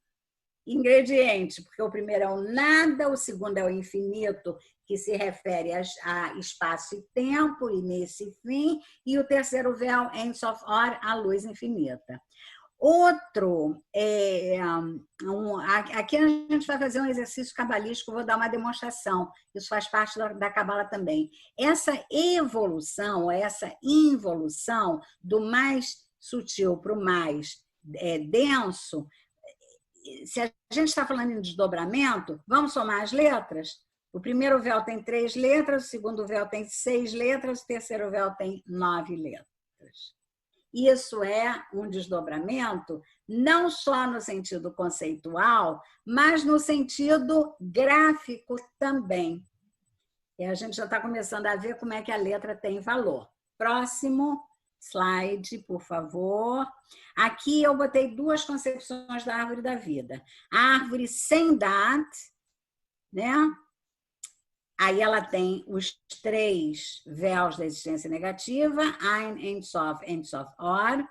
ingrediente, porque o primeiro é o nada, o segundo é o infinito, que se refere a espaço e tempo, início e fim, e o terceiro véu, Ein Sof Or, a luz infinita. Outro, aqui a gente vai fazer um exercício cabalístico, vou dar uma demonstração, isso faz parte da Cabala também. Essa evolução, essa involução do mais sutil para o mais denso, se a gente está falando em desdobramento, vamos somar as letras? O primeiro véu tem 3 letras, o segundo véu tem 6 letras, o terceiro véu tem 9 letras. Isso é um desdobramento não só no sentido conceitual, mas no sentido gráfico também. E a gente já está começando a ver como é que a letra tem valor. Próximo slide, por favor. Aqui eu botei 2 concepções da árvore da vida. A árvore sem Dat, né? Aí ela tem os 3 véus da existência negativa, Ein, Ein Sof, Ein Sof Or.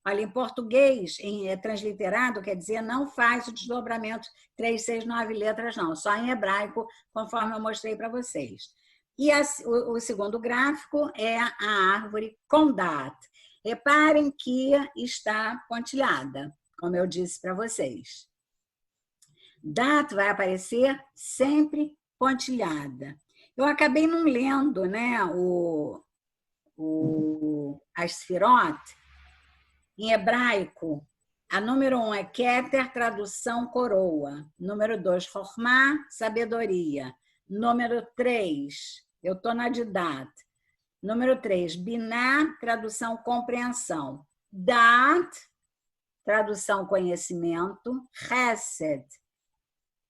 Olha, em português, transliterado, quer dizer, não faz o desdobramento 3, 6, 9 letras, não. Só em hebraico, conforme eu mostrei para vocês. E o segundo gráfico é a árvore com Dat. Reparem que está pontilhada, como eu disse para vocês. Dat vai aparecer sempre pontilhada. Eu acabei não lendo, né, a Sfirot. Em hebraico, a número 1 é Keter, tradução coroa. Número 2, Chokhmah, sabedoria. Número 3, eu estou na de Dat. Número 3, Binah, tradução compreensão. Dat, tradução conhecimento. Chesed,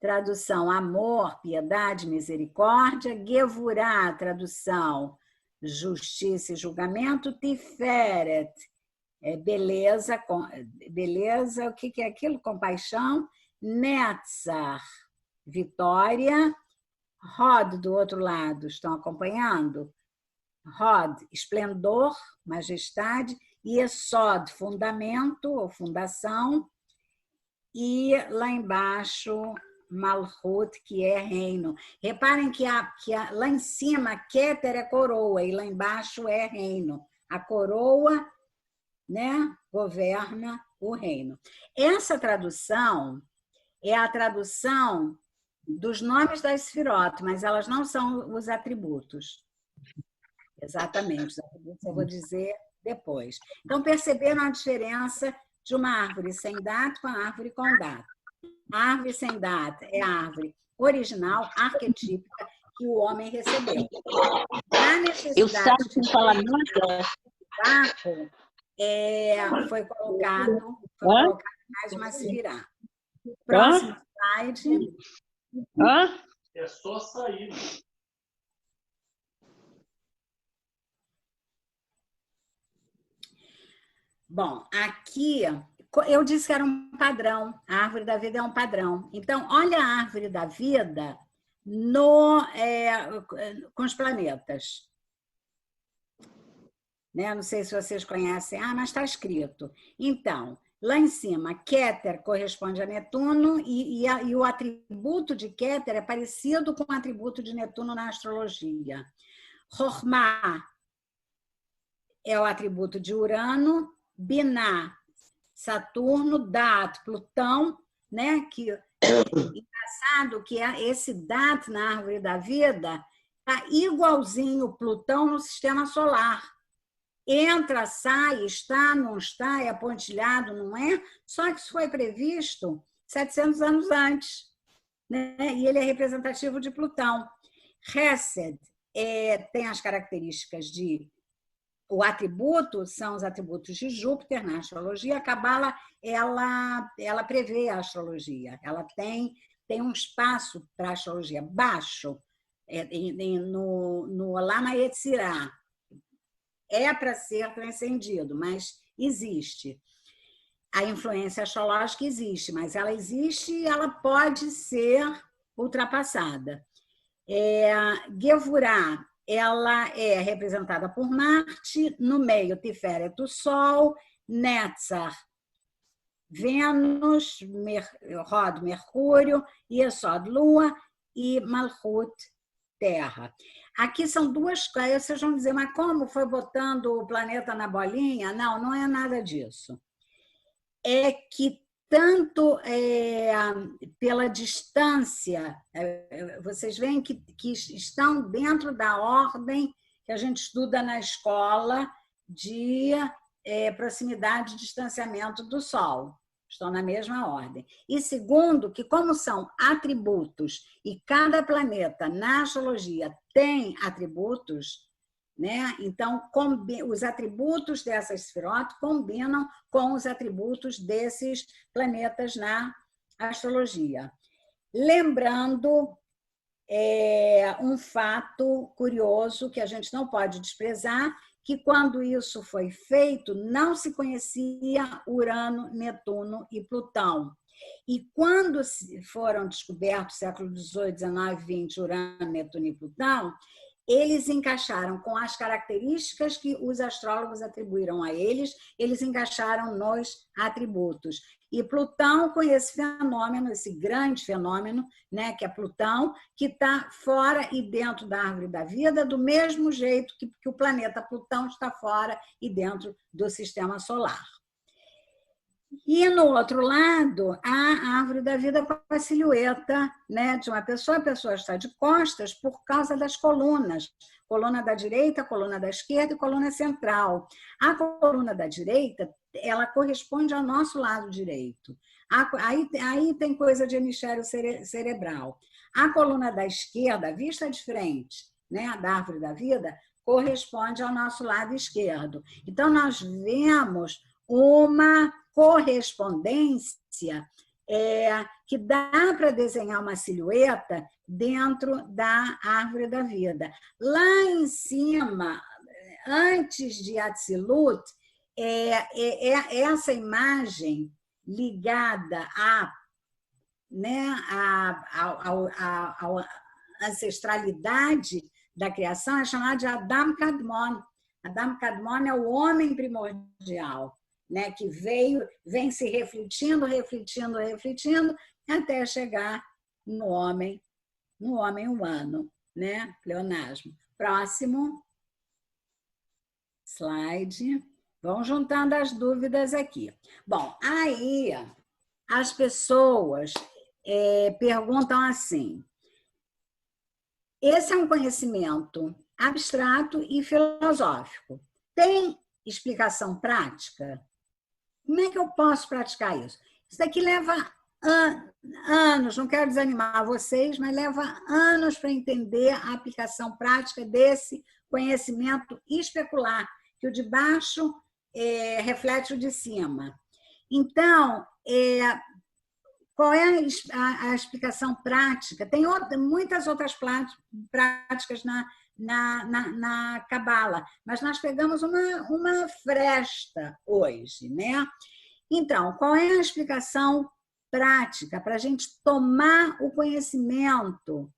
tradução amor, piedade, misericórdia. Gevurah, tradução justiça e julgamento. Tiferet, beleza, beleza, o que é aquilo? Compaixão. Netzach, vitória. Hod, do outro lado, estão acompanhando? Hod, esplendor, majestade. Yesod, fundamento ou fundação. E lá embaixo, Malchut, que é reino. Reparem que lá em cima, Keter é coroa e lá embaixo é reino. A coroa, né, governa o reino. Essa tradução é a tradução dos nomes das Sfirot, mas elas não são os atributos. Exatamente, os atributos eu vou dizer depois. Então, perceberam a diferença de uma árvore sem Dat com a árvore com Dat. A árvore sem Dat é a árvore original, arquetípica, que o homem recebeu. A necessidade de falar foi colocado mais uma Sfirá. Próximo slide. É só sair. Bom, aqui eu disse que era um padrão. A árvore da vida é um padrão. Então, olha a árvore da vida com os planetas. Né? Não sei se vocês conhecem. Mas está escrito. Então, Lá em cima, Keter corresponde a Netuno e o atributo de Keter é parecido com o atributo de Netuno na astrologia. Chokhmah é o atributo de Urano, Binah, Saturno, Dat, Plutão, né? Que engraçado que esse Dat na árvore da vida está igualzinho Plutão no sistema solar. Entra, sai, está, não está, é apontilhado, não é? Só que isso foi previsto 700 anos antes, né? E ele é representativo de Plutão. Hesed tem as características de... O atributo são os atributos de Júpiter na astrologia. A Cabala, ela prevê a astrologia. Ela tem um espaço para a astrologia baixo, lá na Yetzirah. É para ser transcendido, mas existe. A influência astrológica existe, mas ela existe e ela pode ser ultrapassada. Gevurah, ela é representada por Marte, no meio Tiferet, o Sol, Netzach, Vênus, Rod, Mercúrio, Yesod, Lua e Malchut, Terra. Aqui são duas coisas, vocês vão dizer, mas como foi botando o planeta na bolinha? Não, não é nada disso. É que tanto pela distância, vocês veem que estão dentro da ordem que a gente estuda na escola de proximidade e distanciamento do Sol. Estão na mesma ordem. E segundo, que como são atributos, e cada planeta na astrologia tem atributos, né? Então, os atributos dessas esferot combinam com os atributos desses planetas na astrologia. Lembrando um fato curioso que a gente não pode desprezar, que quando isso foi feito, não se conhecia Urano, Netuno e Plutão. E quando foram descobertos, século XVIII, XIX, XX, Urano, Netuno e Plutão, eles encaixaram com as características que os astrólogos atribuíram a eles, eles encaixaram nos atributos. E Plutão, com esse fenômeno, esse grande fenômeno, né, que é Plutão, que está fora e dentro da árvore da vida, do mesmo jeito que o planeta Plutão está fora e dentro do sistema solar. E, no outro lado, a árvore da vida com a silhueta, né, de uma pessoa. A pessoa está de costas por causa das colunas. Coluna da direita, coluna da esquerda e coluna central. A coluna da direita, ela corresponde ao nosso lado direito. Aí tem coisa de hemisfério cerebral. A coluna da esquerda, vista de frente, né, da árvore da vida, corresponde ao nosso lado esquerdo. Então, nós vemos uma correspondência que dá para desenhar uma silhueta dentro da árvore da vida. Lá em cima, antes de Atzilut, essa imagem ligada à ancestralidade da criação é chamada de Adam Kadmon. Adam Kadmon é o homem primordial, né, que vem se refletindo, até chegar no homem humano, né? Pleonasmo. Próximo slide. Vão juntando as dúvidas aqui. Bom, aí as pessoas perguntam assim: esse é um conhecimento abstrato e filosófico. Tem explicação prática? Como é que eu posso praticar isso? Isso daqui leva anos, não quero desanimar vocês, mas leva anos para entender a aplicação prática desse conhecimento especular, que o de baixo reflete o de cima. Então, qual é a explicação prática? Tem muitas outras práticas na Cabala, mas nós pegamos uma fresta hoje, né? Então, qual é a explicação prática para a gente tomar o conhecimento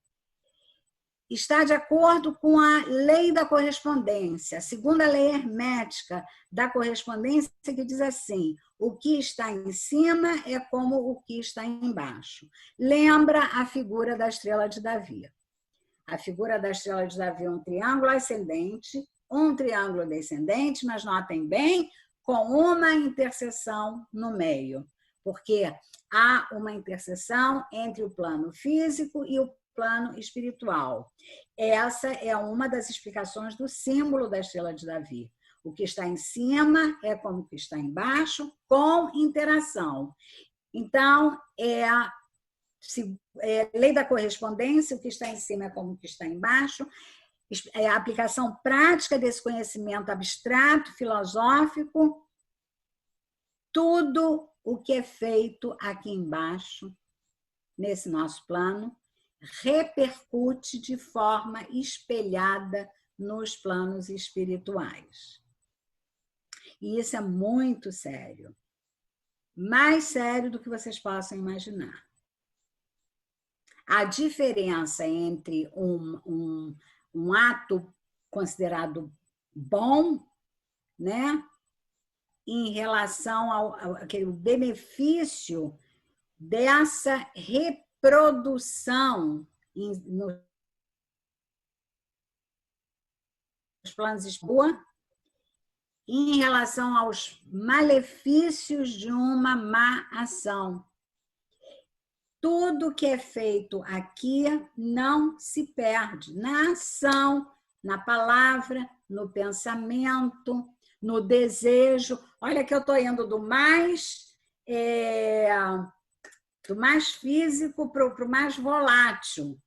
está de acordo com a lei da correspondência, a segunda lei hermética da correspondência, que diz assim: o que está em cima é como o que está embaixo. Lembra a figura da estrela de Davi. A figura da estrela de Davi é um triângulo ascendente, um triângulo descendente, mas notem bem, com uma interseção no meio, porque há uma interseção entre o plano físico e o plano espiritual. Essa é uma das explicações do símbolo da estrela de Davi. O que está em cima é como o que está embaixo, com interação. Então, é a lei da correspondência, o que está em cima é como o que está embaixo, é a aplicação prática desse conhecimento abstrato, filosófico. Tudo o que é feito aqui embaixo, nesse nosso plano, repercute de forma espelhada nos planos espirituais. E isso é muito sério. Mais sério do que vocês possam imaginar. A diferença entre um ato considerado bom, né, em relação ao aquele benefício dessa reprodução nos planos de boa, em relação aos malefícios de uma má ação. Tudo que é feito aqui não se perde na ação, na palavra, no pensamento, no desejo. Olha que eu estou indo do mais físico para o mais volátil.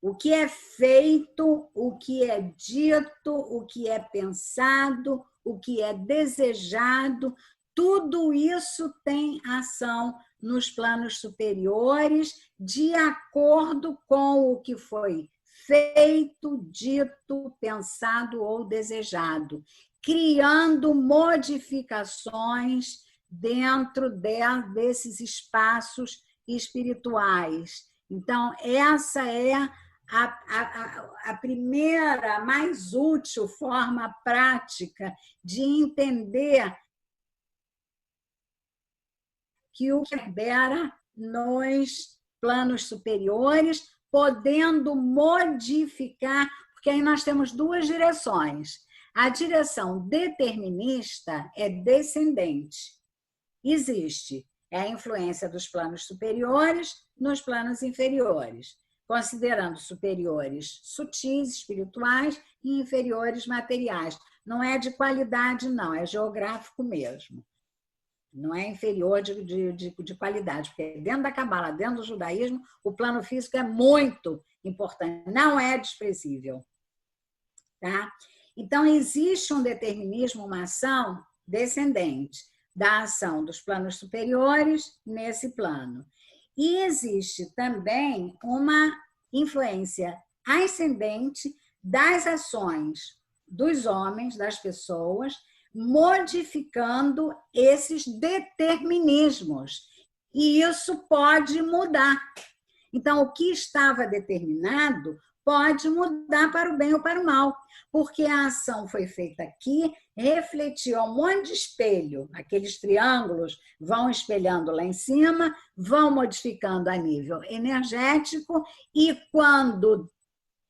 O que é feito, o que é dito, o que é pensado, o que é desejado, tudo isso tem ação nos planos superiores, de acordo com o que foi feito, dito, pensado ou desejado, criando modificações dentro desses espaços espirituais. Então, essa é a primeira, mais útil forma prática de entender que o que reverbera nos planos superiores, podendo modificar, porque aí nós temos duas direções. A direção determinista é descendente. Existe a influência dos planos superiores nos planos inferiores, considerando superiores sutis, espirituais, e inferiores materiais. Não é de qualidade, não, é geográfico mesmo. Não é inferior de qualidade, porque dentro da Cabala, dentro do judaísmo, o plano físico é muito importante, não é desprezível. Tá? Então, existe um determinismo, uma ação descendente da ação dos planos superiores nesse plano. E existe também uma influência ascendente das ações dos homens, das pessoas, modificando esses determinismos. E isso pode mudar. Então, o que estava determinado pode mudar para o bem ou para o mal, porque a ação foi feita aqui, refletiu um monte de espelho, aqueles triângulos vão espelhando lá em cima, vão modificando a nível energético, e quando,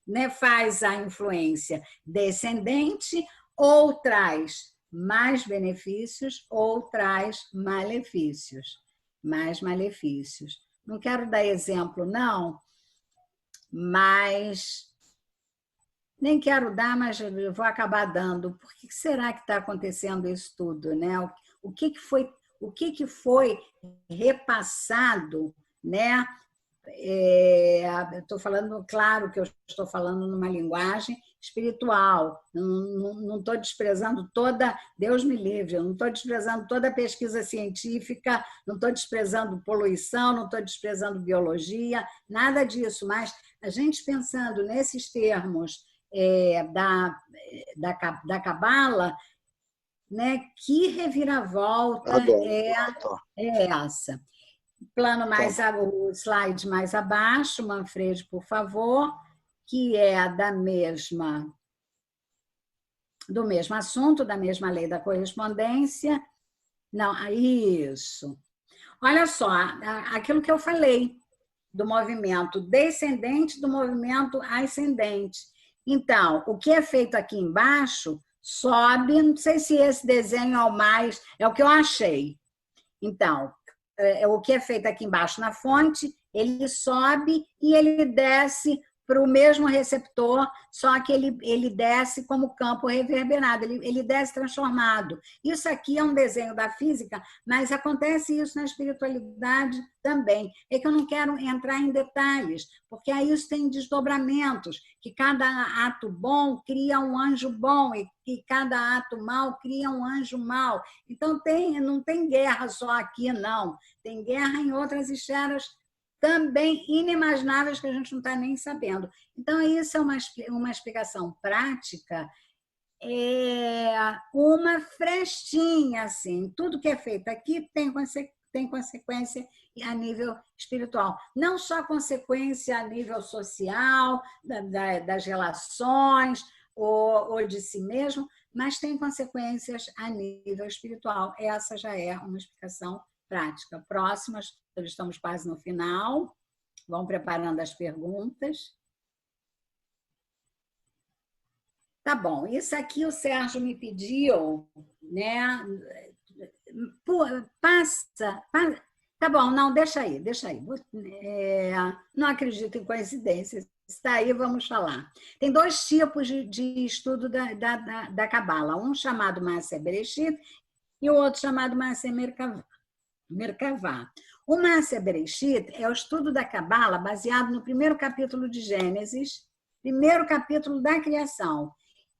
né, faz a influência descendente, ou traz mais benefícios ou traz malefícios, mais malefícios. Não quero dar exemplo, não, mas nem quero dar, mas eu vou acabar dando. Por que será que está acontecendo isso tudo, né? O que foi repassado, né? Estou falando, claro que eu estou falando numa linguagem espiritual, não estou desprezando toda, Deus me livre, eu não estou desprezando toda a pesquisa científica, não estou desprezando poluição, não estou desprezando biologia, nada disso, mas a gente pensando nesses termos da Cabala, né, que reviravolta é essa? O slide mais abaixo, Manfred, por favor, que é do mesmo assunto, da mesma lei da correspondência. Não, isso. Olha só, aquilo que eu falei, do movimento descendente, do movimento ascendente. Então, o que é feito aqui embaixo sobe, não sei se esse desenho é o mais, é o que eu achei. Então, o que é feito aqui embaixo na fonte, ele sobe e ele desce para o mesmo receptor, só que ele desce como campo reverberado, ele desce transformado. Isso aqui é um desenho da física, mas acontece isso na espiritualidade também. É que eu não quero entrar em detalhes, porque aí isso tem desdobramentos, que cada ato bom cria um anjo bom, e que cada ato mau cria um anjo mau. Então, não tem guerra só aqui, não. Tem guerra em outras esferas também inimagináveis que a gente não está nem sabendo. Então, isso é uma explicação prática, uma frestinha, assim. Tudo que é feito aqui tem consequência a nível espiritual. Não só consequência a nível social, das relações, ou de si mesmo, mas tem consequências a nível espiritual. Essa já é uma explicação prática. Próximas, estamos quase no final. Vão preparando as perguntas. Tá bom, isso aqui o Sérgio me pediu, né? Passa. Tá bom, não, deixa aí. Não acredito em coincidências. Está aí, vamos falar. Tem 2 tipos de estudo da Cabala. Um chamado Maaser Bereshit e o outro chamado Maaser Merkavá. O Maaser Bereshit é o estudo da Cabala baseado no primeiro capítulo de Gênesis, primeiro capítulo da criação,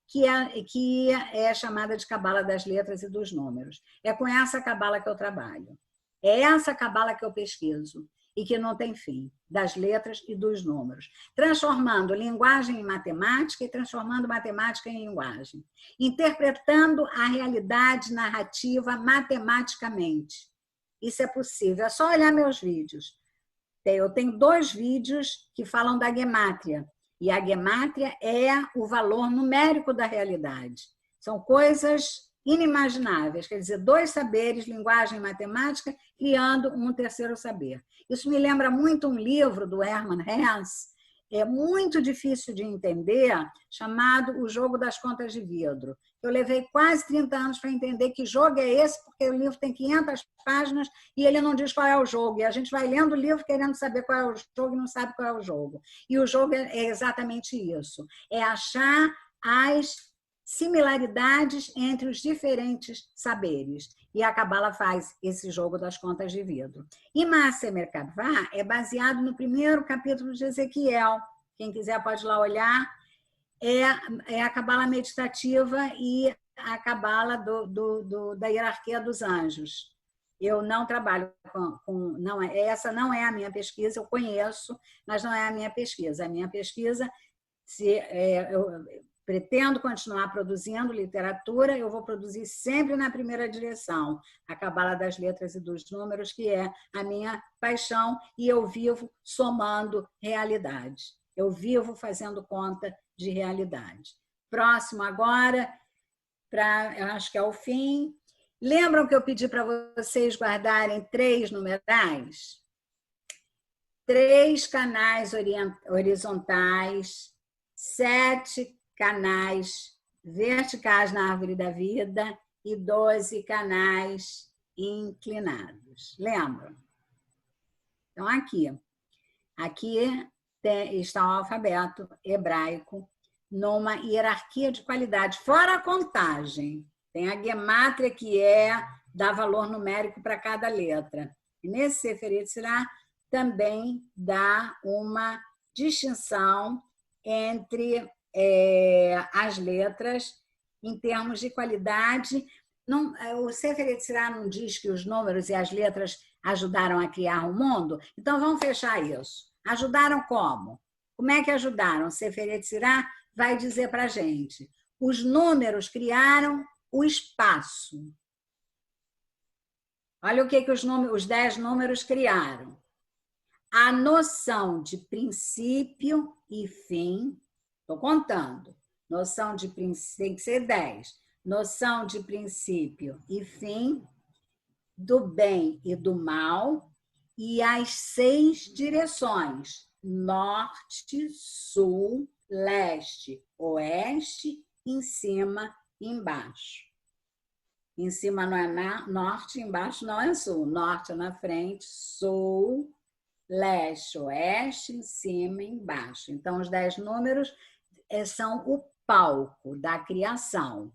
que é chamada de Cabala das letras e dos números. É com essa Cabala que eu trabalho. É essa Cabala que eu pesquiso e que não tem fim, das letras e dos números, transformando linguagem em matemática e transformando matemática em linguagem, interpretando a realidade narrativa matematicamente. Isso é possível, é só olhar meus vídeos. Eu tenho 2 vídeos que falam da gemátria, e a gemátria é o valor numérico da realidade. São coisas inimagináveis, quer dizer, 2 saberes, linguagem e matemática, criando um terceiro saber. Isso me lembra muito um livro do Hermann Hesse, é muito difícil de entender, chamado O Jogo das Contas de Vidro. Eu levei quase 30 anos para entender que jogo é esse, porque o livro tem 500 páginas e ele não diz qual é o jogo. E a gente vai lendo o livro querendo saber qual é o jogo e não sabe qual é o jogo. E o jogo é exatamente isso. É achar as similaridades entre os diferentes saberes. E a Cabala faz esse jogo das contas de vidro. E Maaser Merkavá é baseado no primeiro capítulo de Ezequiel. Quem quiser pode ir lá olhar. É a Cabala meditativa e a Cabala da hierarquia dos anjos. Eu não trabalho essa não é a minha pesquisa, eu conheço, mas não é a minha pesquisa. A minha pesquisa, eu pretendo continuar produzindo literatura, eu vou produzir sempre na primeira direção, a Cabala das letras e dos números, que é a minha paixão, e eu vivo somando realidades. Eu vivo fazendo conta de realidade. Próximo agora, eu acho que é o fim. Lembram que eu pedi para vocês guardarem 3 numerais? 3 canais horizontais, 7 canais verticais na árvore da vida e 12 canais inclinados. Lembram? Então, aqui está o alfabeto hebraico numa hierarquia de qualidade, fora a contagem. Tem a gemátria, que dá valor numérico para cada letra. E nesse Sefer Yetzirah também dá uma distinção entre as letras em termos de qualidade. Não, o Sefer Yetzirah não diz que os números e as letras ajudaram a criar o mundo? Então, vamos fechar isso. Ajudaram como? Como é que ajudaram? O Sefer Yetzirah vai dizer para a gente. Os números criaram o espaço. Olha o que os 10 números criaram. A noção de princípio e fim, Estou contando. Noção de princípio, tem que ser 10. Noção de princípio e fim, do bem e do mal, e as 6 direções: norte, sul, leste, oeste, em cima e embaixo. Em cima não é norte, embaixo não é sul. Norte é na frente, sul, leste, oeste, em cima e embaixo. Então, os 10 números são o palco da criação.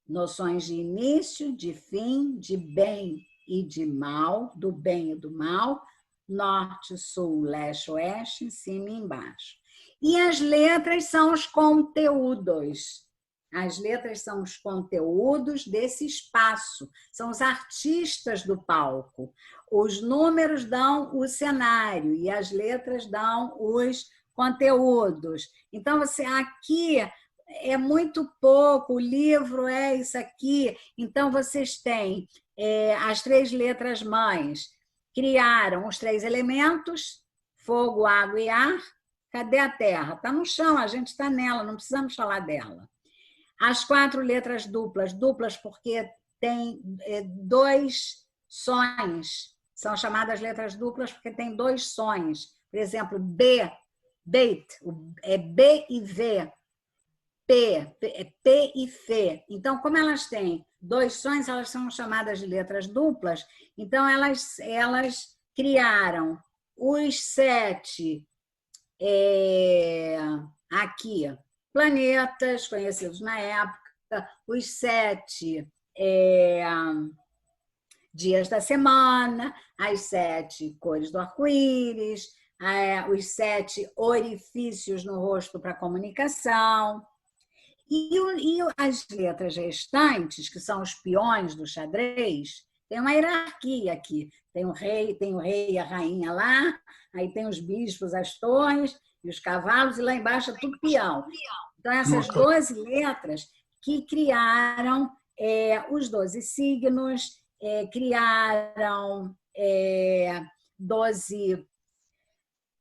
Noções de início, de fim, de bem e de mal, do bem e do mal, norte, sul, leste, oeste, em cima e embaixo. E as letras são os conteúdos. As letras são os conteúdos desse espaço, são os artistas do palco. Os números dão o cenário e as letras dão os conteúdos. Então, você aqui é muito pouco, o livro é isso aqui. Então, vocês têm as 3 letras mães, criaram os 3 elementos, fogo, água e ar. Cadê a terra? Está no chão, a gente está nela, não precisamos falar dela. As 4 letras duplas, duplas porque tem 2 sons, são chamadas letras duplas porque tem 2 sons. Por exemplo, B, beit, é B e V. P, é P e F. Então, como elas têm 2 sons, elas são chamadas de letras duplas. Então, elas criaram os 7 aqui, planetas conhecidos na época, os 7 dias da semana, as 7 cores do arco-íris, os 7 orifícios no rosto para comunicação. E as letras restantes, que são os peões do xadrez, tem uma hierarquia aqui. Tem o rei e a rainha lá, aí tem os bispos, as torres e os cavalos, e lá embaixo é tudo peão. Então, essas 12 letras que criaram os 12 signos, criaram 12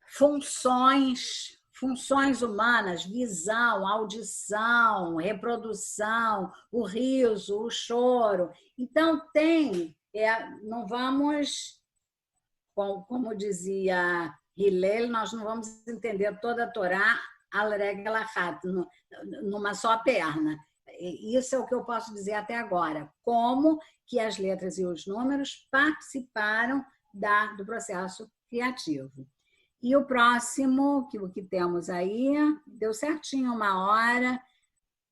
funções humanas, visão, audição, reprodução, o riso, o choro. Então, não vamos, como dizia Hillel, nós não vamos entender toda a Torá numa só perna. Isso é o que eu posso dizer até agora. Como que as letras e os números participaram do processo criativo. E o próximo, o que temos aí, deu certinho 1 hora.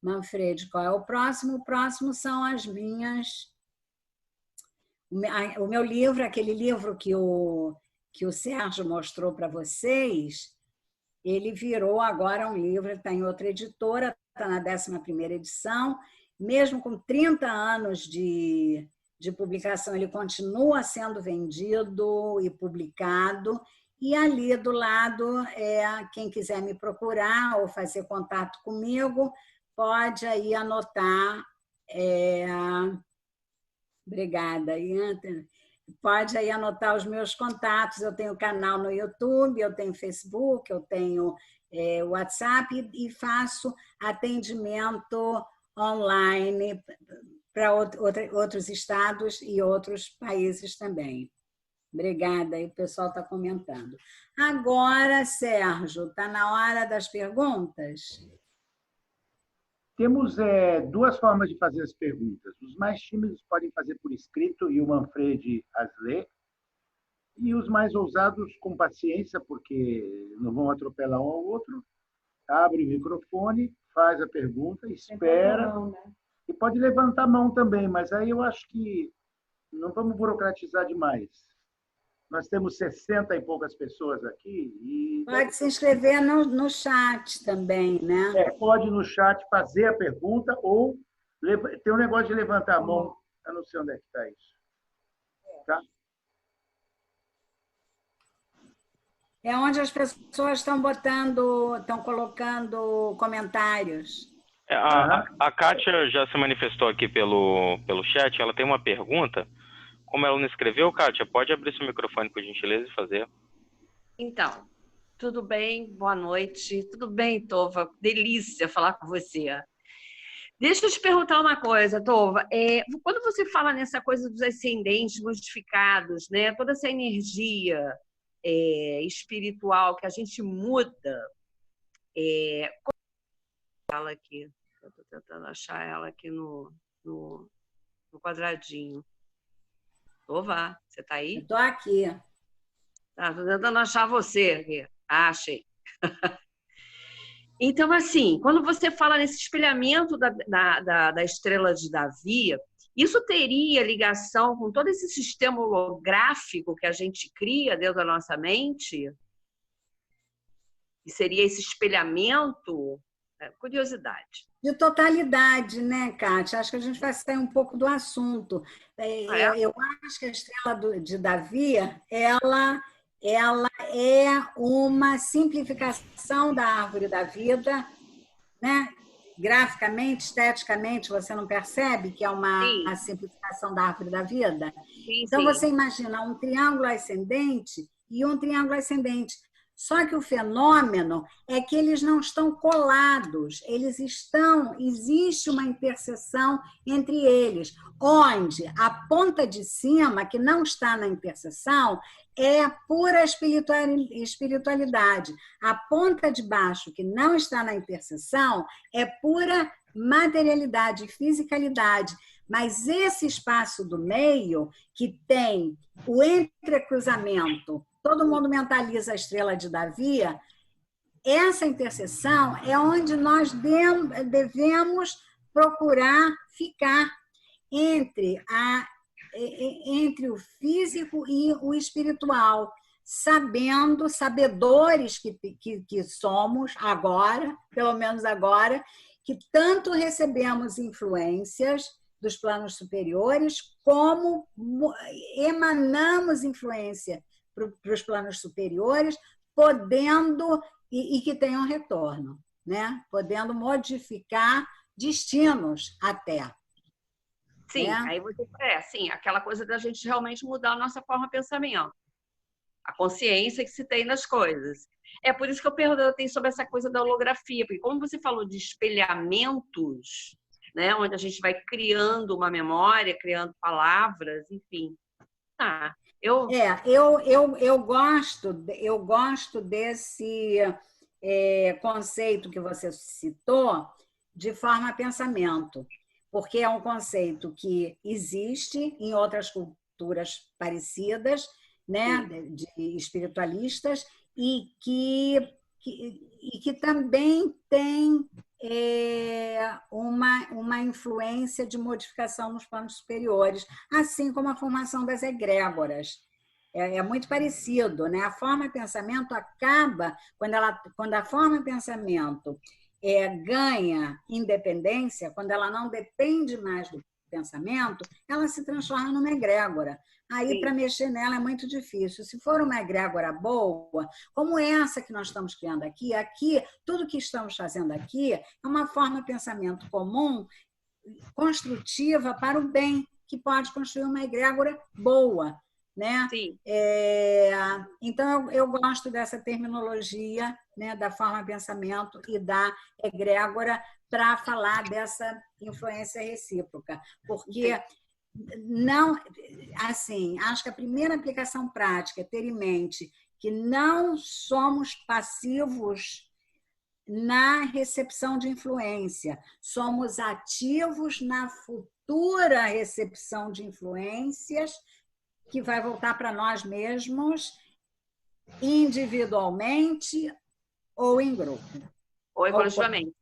Manfredi, qual é o próximo? O próximo são as minhas... O meu livro, aquele livro que o Sérgio mostrou para vocês, ele virou agora um livro, ele está em outra editora, está na 11ª edição. Mesmo com 30 anos de publicação, ele continua sendo vendido e publicado. E ali do lado, quem quiser me procurar ou fazer contato comigo, pode aí anotar. Obrigada, Ian. Pode aí anotar os meus contatos. Eu tenho canal no YouTube, eu tenho Facebook, eu tenho WhatsApp e faço atendimento online para outros estados e outros países também. Obrigada, aí o pessoal está comentando. Agora, Sérgio, está na hora das perguntas? Temos 2 formas de fazer as perguntas. Os mais tímidos podem fazer por escrito e o Manfredi as lê. E os mais ousados, com paciência, porque não vão atropelar um ao outro, abre o microfone, faz a pergunta, espera. E pode levantar a mão também, mas aí eu acho que não vamos burocratizar demais. Nós temos 60 e poucas pessoas aqui. E pode se inscrever no chat também, né? Pode no chat fazer a pergunta ou tem um negócio de levantar a mão. Eu não sei onde é que está isso. Tá? É onde as pessoas estão colocando comentários. A Kátia já se manifestou aqui pelo chat, ela tem uma pergunta. Como ela não escreveu, Kátia, pode abrir seu microfone, por gentileza, e fazer. Então, tudo bem? Boa noite. Tudo bem, Tova? Delícia falar com você. Deixa eu te perguntar uma coisa, Tova. Quando você fala nessa coisa dos ascendentes modificados, né? Toda essa energia espiritual que a gente muda, ela aqui. Eu estou tentando achar ela aqui no quadradinho. Tova, você está aí? Estou aqui. Estou tentando achar você aqui. Ah, achei. Então, assim, quando você fala nesse espelhamento da estrela de Davi, isso teria ligação com todo esse sistema holográfico que a gente cria dentro da nossa mente? E seria esse espelhamento? Curiosidade. De totalidade, né, Kátia? Acho que a gente vai sair um pouco do assunto. Eu acho que a estrela de Davi, ela é uma simplificação da árvore da vida, né? Graficamente, esteticamente, você não percebe que é uma simplificação da árvore da vida? Sim, então, sim. você imagina um triângulo ascendente e um triângulo ascendente. Só que o fenômeno é que eles não estão colados, existe uma interseção entre eles, onde a ponta de cima, que não está na interseção, é pura espiritualidade. A ponta de baixo, que não está na interseção, é pura materialidade, fisicalidade. Mas esse espaço do meio, que tem o entrecruzamento, todo mundo mentaliza a estrela de Davi, essa interseção é onde nós devemos procurar ficar entre o físico e o espiritual, sabedores que somos agora, pelo menos agora, que tanto recebemos influências dos planos superiores, como emanamos influência para os planos superiores, podendo, e que tenham retorno, né? Podendo modificar destinos até. Sim, aí você sim, aquela coisa da gente realmente mudar a nossa forma de pensamento, a consciência que se tem das coisas. É por isso que eu perguntei sobre essa coisa da holografia, porque como você falou de espelhamentos, né, onde a gente vai criando uma memória, criando palavras, enfim. Eu gosto desse conceito que você citou de forma-pensamento, porque é um conceito que existe em outras culturas parecidas, né, de espiritualistas, e que também tem uma influência de modificação nos planos superiores, assim como a formação das egrégoras. É muito parecido, né? A forma-pensamento acaba, quando a forma-pensamento ganha independência, quando ela não depende mais do pensamento, ela se transforma numa egrégora. Aí, para mexer nela, é muito difícil. Se for uma egrégora boa, como essa que nós estamos criando aqui, tudo que estamos fazendo aqui é uma forma de pensamento comum, construtiva para o bem, que pode construir uma egrégora boa, né? Sim. Então, eu gosto dessa terminologia, né, da forma de pensamento e da egrégora para falar dessa influência recíproca, porque não, assim, acho que a primeira aplicação prática é ter em mente que não somos passivos na recepção de influência, somos ativos na futura recepção de influências que vai voltar para nós mesmos individualmente ou em grupo. Ou coletivamente.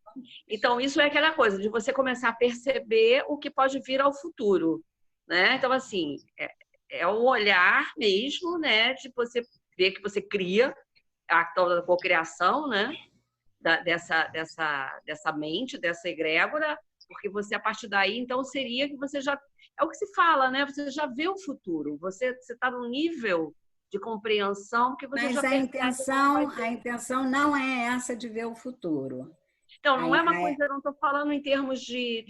Então, isso é aquela coisa de você começar a perceber o que pode vir ao futuro, né? Então, assim, é o olhar mesmo, né? De você ver que você cria a tal da cocriação, né? Dessa mente, dessa egrégora, porque você, a partir daí, então, seria que você já... É o que se fala, né? Você já vê o futuro, você está num nível de compreensão que você já percebe. Mas a intenção não é essa de ver o futuro. Então, não é uma coisa, eu não estou falando em termos de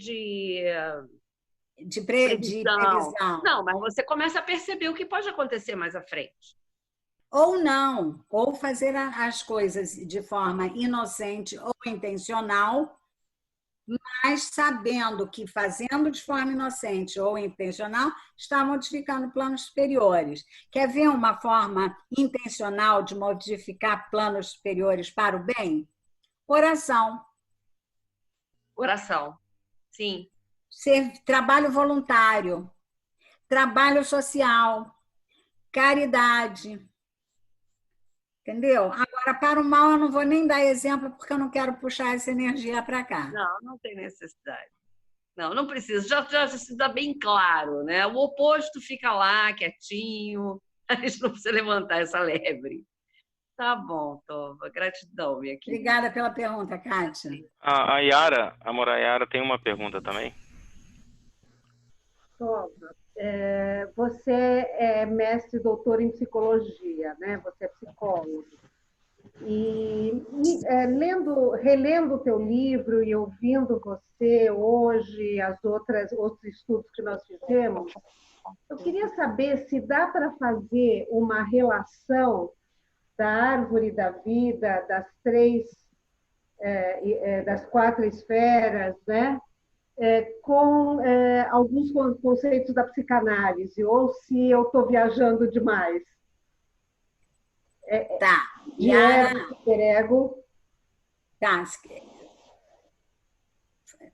previsão. Previsão. Não, mas você começa a perceber o que pode acontecer mais à frente. Ou não, ou fazer as coisas de forma inocente ou intencional, mas sabendo que fazendo de forma inocente ou intencional está modificando planos superiores. Quer ver uma forma intencional de modificar planos superiores para o bem? Oração. Oração. Sim. Trabalho voluntário, trabalho social, caridade. Entendeu? Agora, para o mal, eu não vou nem dar exemplo, porque eu não quero puxar essa energia para cá. Não, não tem necessidade. Não, não precisa. Já se dá bem claro, né? O oposto fica lá, quietinho. A gente não precisa levantar essa lebre. Tá bom, Tova. Gratidão, minha querida. Obrigada pela pergunta, Kátia. A Yara, a Yara tem uma pergunta também. Tova, você é mestre e doutor em psicologia, né? Você é psicólogo. E relendo o teu livro e ouvindo você hoje, outros estudos que nós fizemos, eu queria saber se dá para fazer uma relação da árvore da vida, das 4 esferas, né? Com alguns conceitos da psicanálise, ou se eu estou viajando demais. Tá. De ego, superego. Tá.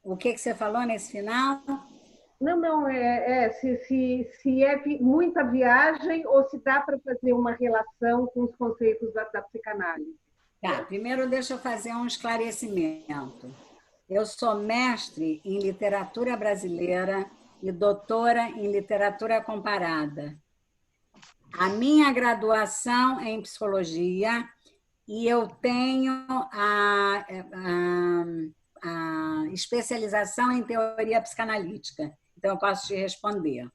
O que você falou nesse final? Não, se é muita viagem ou se dá para fazer uma relação com os conceitos da psicanálise. Tá, primeiro deixa eu fazer um esclarecimento. Eu sou mestre em literatura brasileira e doutora em literatura comparada. A minha graduação é em psicologia e eu tenho a especialização em teoria psicanalítica. Então, eu posso te responder.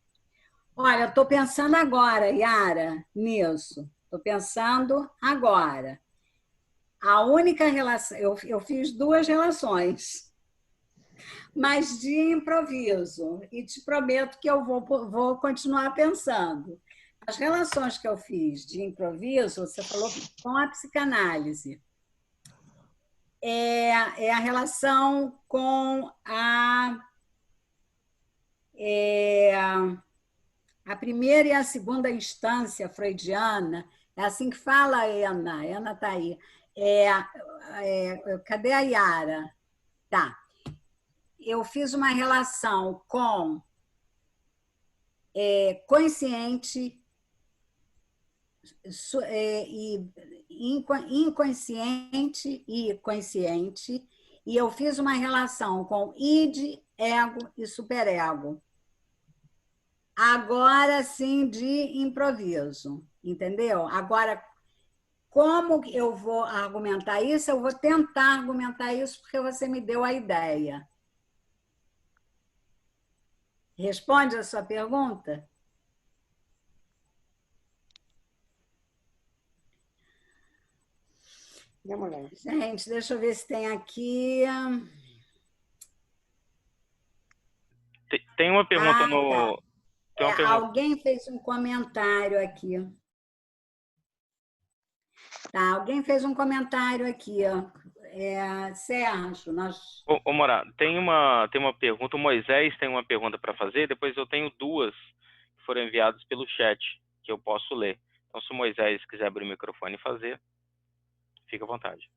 Olha, eu estou pensando agora, Yara, nisso. Estou pensando agora. A única relação... Eu fiz 2 relações, mas de improviso. E te prometo que eu vou continuar pensando. As relações que eu fiz de improviso, você falou com a psicanálise, é a relação com a primeira e a segunda instância freudiana. É assim que fala a Ana. A Ana está aí. Cadê a Yara? Tá. Eu fiz uma relação com consciente e inconsciente e consciente, e eu fiz uma relação com id, ego e superego. Agora sim, de improviso, entendeu? Agora, como eu vou argumentar isso? Eu vou tentar argumentar isso porque você me deu a ideia. Responde a sua pergunta? Gente, deixa eu ver se tem aqui. Tem uma pergunta no... Tá. Alguém fez um comentário aqui. Tá, alguém fez um comentário aqui. Sérgio, nós... Ô, Morá, tem uma pergunta. O Moisés tem uma pergunta para fazer. Depois eu tenho 2 que foram enviadas pelo chat, que eu posso ler. Então, se o Moisés quiser abrir o microfone e fazer, fica à vontade.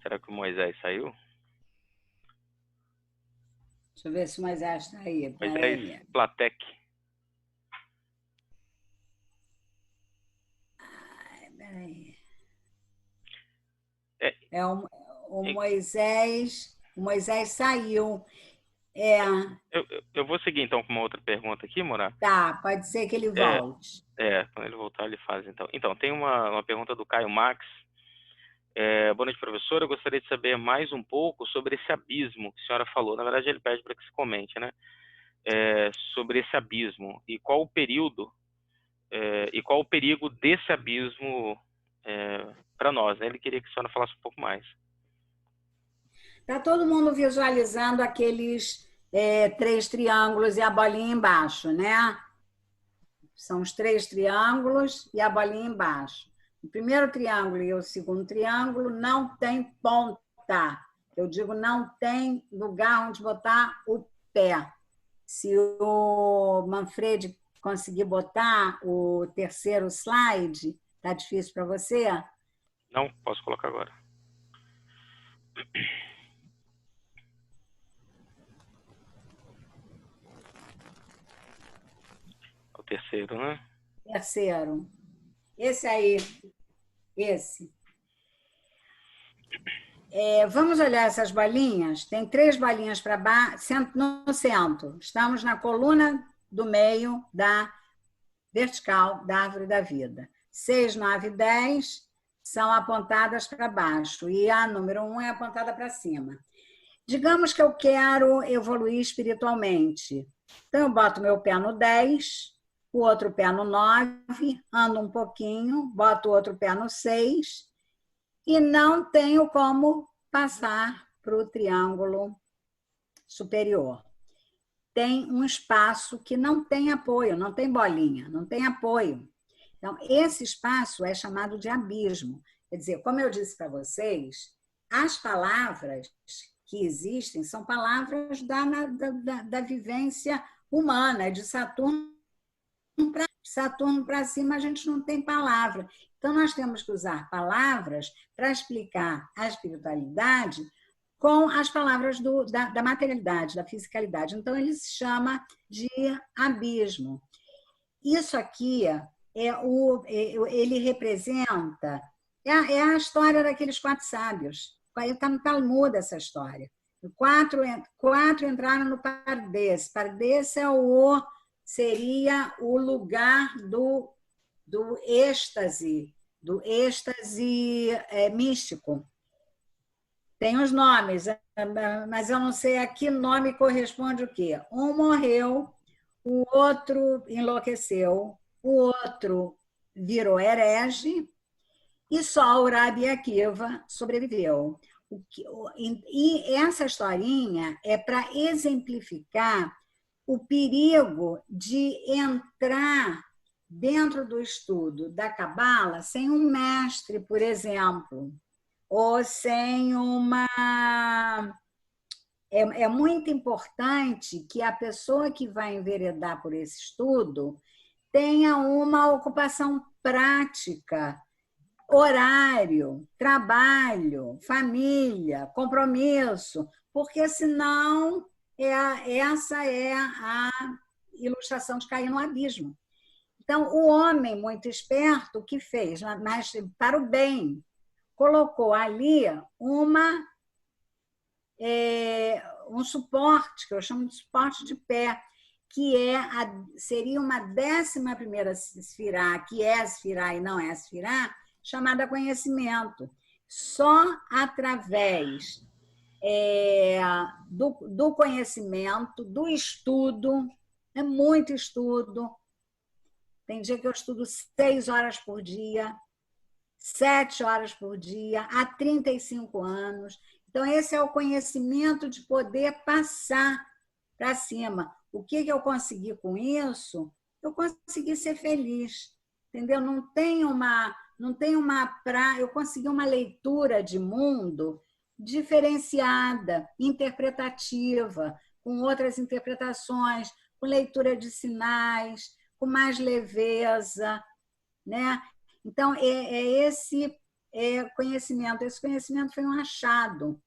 Será que o Moisés saiu? Deixa eu ver se o Moisés está aí. Moisés Platek. Peraí. O Moisés saiu. Eu vou seguir, então, com uma outra pergunta aqui, Morá. Tá, pode ser que ele volte. Quando ele voltar, ele faz, então. Então, tem uma pergunta do Caio Max. Boa noite, professora. Eu gostaria de saber mais um pouco sobre esse abismo que a senhora falou. Na verdade, ele pede para que se comente, né? Sobre esse abismo e qual o período e qual o perigo desse abismo para nós, né? Ele queria que a senhora falasse um pouco mais. Está todo mundo visualizando aqueles 3 triângulos e a bolinha embaixo, né? São os 3 triângulos e a bolinha embaixo. O primeiro triângulo e o segundo triângulo não tem ponta. Eu digo, não tem lugar onde botar o pé. Se o Manfredi conseguir botar o terceiro slide, tá difícil para você? Não, posso colocar agora. O terceiro, né? Terceiro. Esse aí. Esse. Vamos olhar essas bolinhas. Tem 3 bolinhas para baixo, no centro. Estamos na coluna do meio da vertical da árvore da vida. 6, 9 e 10 são apontadas para baixo e a número 1 é apontada para cima. Digamos que eu quero evoluir espiritualmente. Então, eu boto meu pé no 10, o outro pé no 9, ando um pouquinho, boto o outro pé no 6 e não tenho como passar para o triângulo superior. Tem um espaço que não tem apoio, não tem bolinha, não tem apoio. Então, esse espaço é chamado de abismo. Quer dizer, como eu disse para vocês, as palavras que existem são palavras da vivência humana, de Saturno para cima a gente não tem palavra. Então, nós temos que usar palavras para explicar a espiritualidade com as palavras da materialidade, da fisicalidade. Então, ele se chama de abismo. Isso aqui ele representa a história daqueles 4 sábios. Está no Talmud essa história. 4 entraram no Pardes. Pardes seria o lugar do êxtase místico. Tem os nomes, mas eu não sei a que nome corresponde o quê. Um morreu, o outro enlouqueceu, o outro virou herege e só o Rabi Akiva sobreviveu. E essa historinha é para exemplificar o perigo de entrar dentro do estudo da Cabala sem um mestre, por exemplo, ou sem uma... É muito importante que a pessoa que vai enveredar por esse estudo tenha uma ocupação prática, horário, trabalho, família, compromisso, porque senão essa é a ilustração de cair no abismo. Então, o homem muito esperto, o que fez, mas para o bem, colocou ali um suporte, que eu chamo de suporte de pé, que seria uma 11ª esfirá, que é esfirá e não é esfirá, chamada conhecimento. Só através do conhecimento, do estudo, é muito estudo. Tem dia que eu estudo 6 horas por dia, 7 horas por dia, há 35 anos. Então, esse é o conhecimento de poder passar para cima. O que eu consegui com isso? Eu consegui ser feliz, entendeu? Eu consegui uma leitura de mundo diferenciada, interpretativa, com outras interpretações, com leitura de sinais, com mais leveza, né? Então, esse conhecimento. Esse conhecimento foi um achado.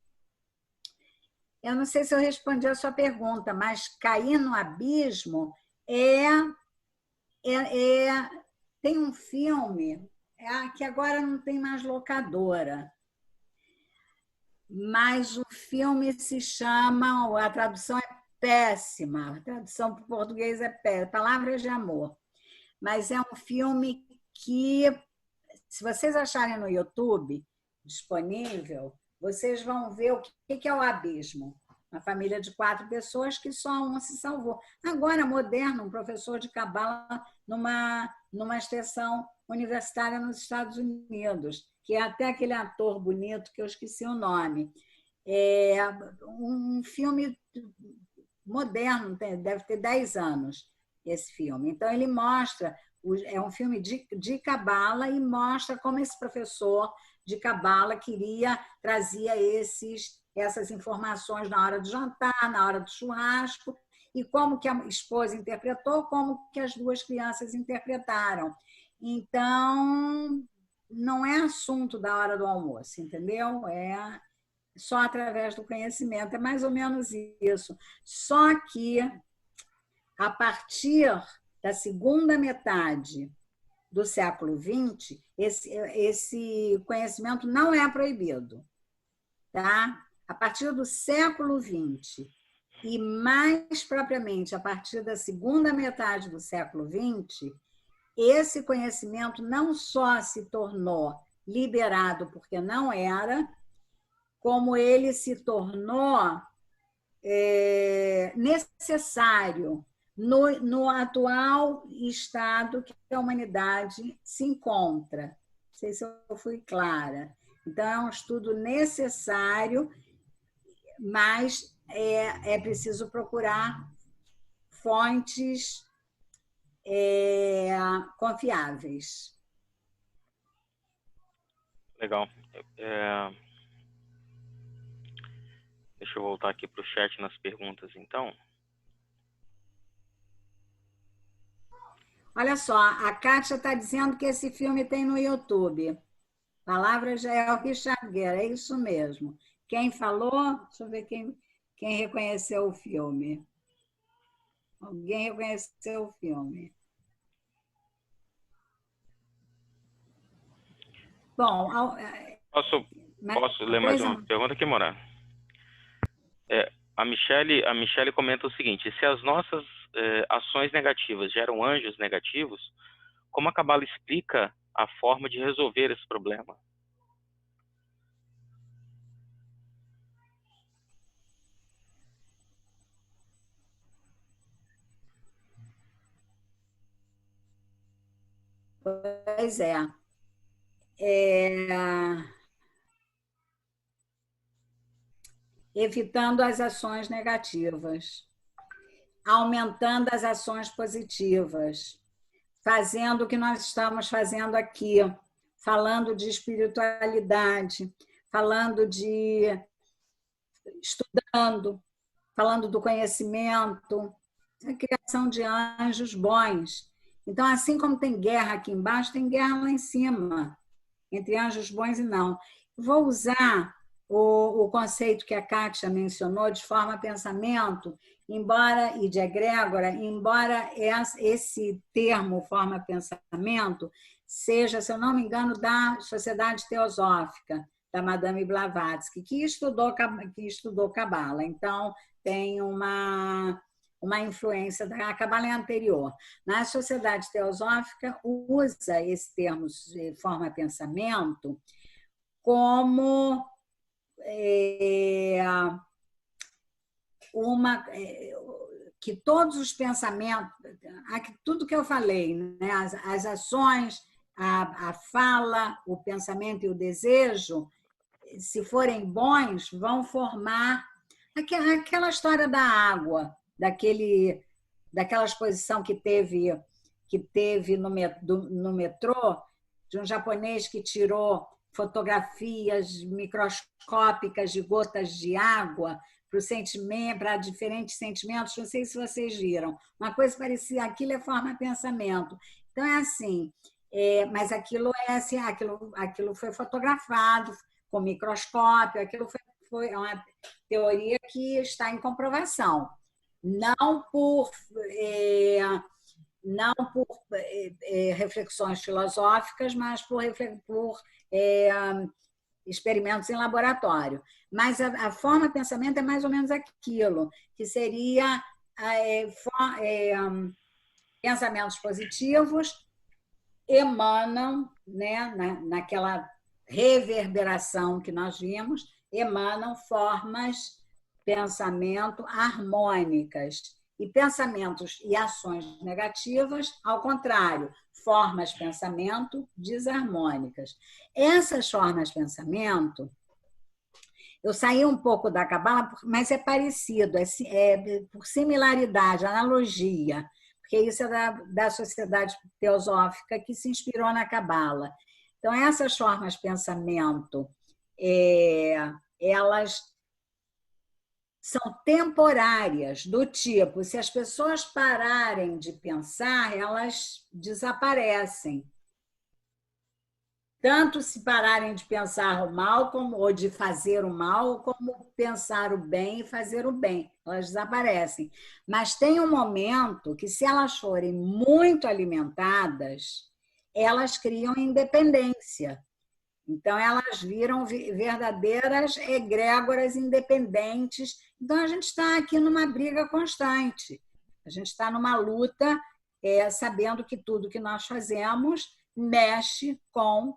Eu não sei se eu respondi a sua pergunta, mas cair no abismo tem um filme que agora não tem mais locadora, mas o filme se chama, a tradução é péssima, a tradução para o português é péssima, Palavras de Amor. Mas é um filme que, se vocês acharem no YouTube disponível, vocês vão ver o que é o abismo. Uma família de 4 pessoas que só um se salvou. Agora, moderno, um professor de cabala numa extensão universitária nos Estados Unidos, que é até aquele ator bonito que eu esqueci o nome. É um filme moderno, deve ter 10 anos esse filme. Então, ele mostra, é um filme de cabala e mostra como esse professor de cabala trazia essas informações na hora do jantar, na hora do churrasco, e como que a esposa interpretou, como que as 2 crianças interpretaram. Então, não é assunto da hora do almoço, entendeu? É só através do conhecimento, é mais ou menos isso. Só que, a partir da segunda metade do século XX, esse conhecimento não é proibido. Tá? A partir do século XX, e mais propriamente a partir da segunda metade do século XX, esse conhecimento não só se tornou liberado porque não era, como ele se tornou necessário no atual estado que a humanidade se encontra. Não sei se eu fui clara. Então, é um estudo necessário, mas é preciso procurar fontes confiáveis. Legal. Deixa eu voltar aqui para o chat nas perguntas, então. Olha só, a Kátia está dizendo que esse filme tem no YouTube. Palavras é o Richard Gere, é isso mesmo. Quem falou? Deixa eu ver quem reconheceu o filme. Alguém reconheceu o filme? Bom, posso ler mais uma pergunta aqui, Moura? A Michele comenta o seguinte: se as nossas ações negativas geram anjos negativos, como a Cabala explica a forma de resolver esse problema? Pois evitando as ações negativas, aumentando as ações positivas, fazendo o que nós estamos fazendo aqui, falando de espiritualidade, falando estudando, falando do conhecimento, a criação de anjos bons. Então, assim como tem guerra aqui embaixo, tem guerra lá em cima, entre anjos bons e não. Vou usar o conceito que a Kátia mencionou de forma-pensamento, e de egrégora, embora esse termo forma-pensamento seja, se eu não me engano, da Sociedade Teosófica, da Madame Blavatsky, que estudou Cabala. Então, tem uma influência da Cabala anterior. Na Sociedade Teosófica, usa esse termo forma-pensamento como que todos os pensamentos, tudo que eu falei, né? As ações, a fala, o pensamento e o desejo, se forem bons, vão formar aquela história da água, daquela exposição que teve no metrô, de um japonês que tirou fotografias microscópicas de gotas de água para diferentes sentimentos. Não sei se vocês viram. Uma coisa parecia, aquilo é forma-pensamento. Então, é assim, mas aquilo aquilo foi fotografado com microscópio, aquilo foi uma teoria que está em comprovação. Não por reflexões filosóficas, mas por experimentos em laboratório. Mas a forma-pensamento é mais ou menos aquilo, que seria pensamentos positivos emanam, né, naquela reverberação que nós vimos, emanam formas pensamento harmônicas. E pensamentos e ações negativas, ao contrário, formas de pensamento desarmônicas. Essas formas de pensamento, eu saí um pouco da Cabala, mas é parecido, é por similaridade, analogia, porque isso é da sociedade teosófica que se inspirou na Cabala. Então, essas formas de pensamento, elas são temporárias, do tipo, se as pessoas pararem de pensar, elas desaparecem. Tanto se pararem de pensar o mal, ou de fazer o mal, como pensar o bem e fazer o bem. Elas desaparecem. Mas tem um momento que, se elas forem muito alimentadas, elas criam independência. Então, elas viram verdadeiras egrégoras independentes. Então, a gente está aqui numa briga constante. A gente está numa luta, sabendo que tudo que nós fazemos mexe com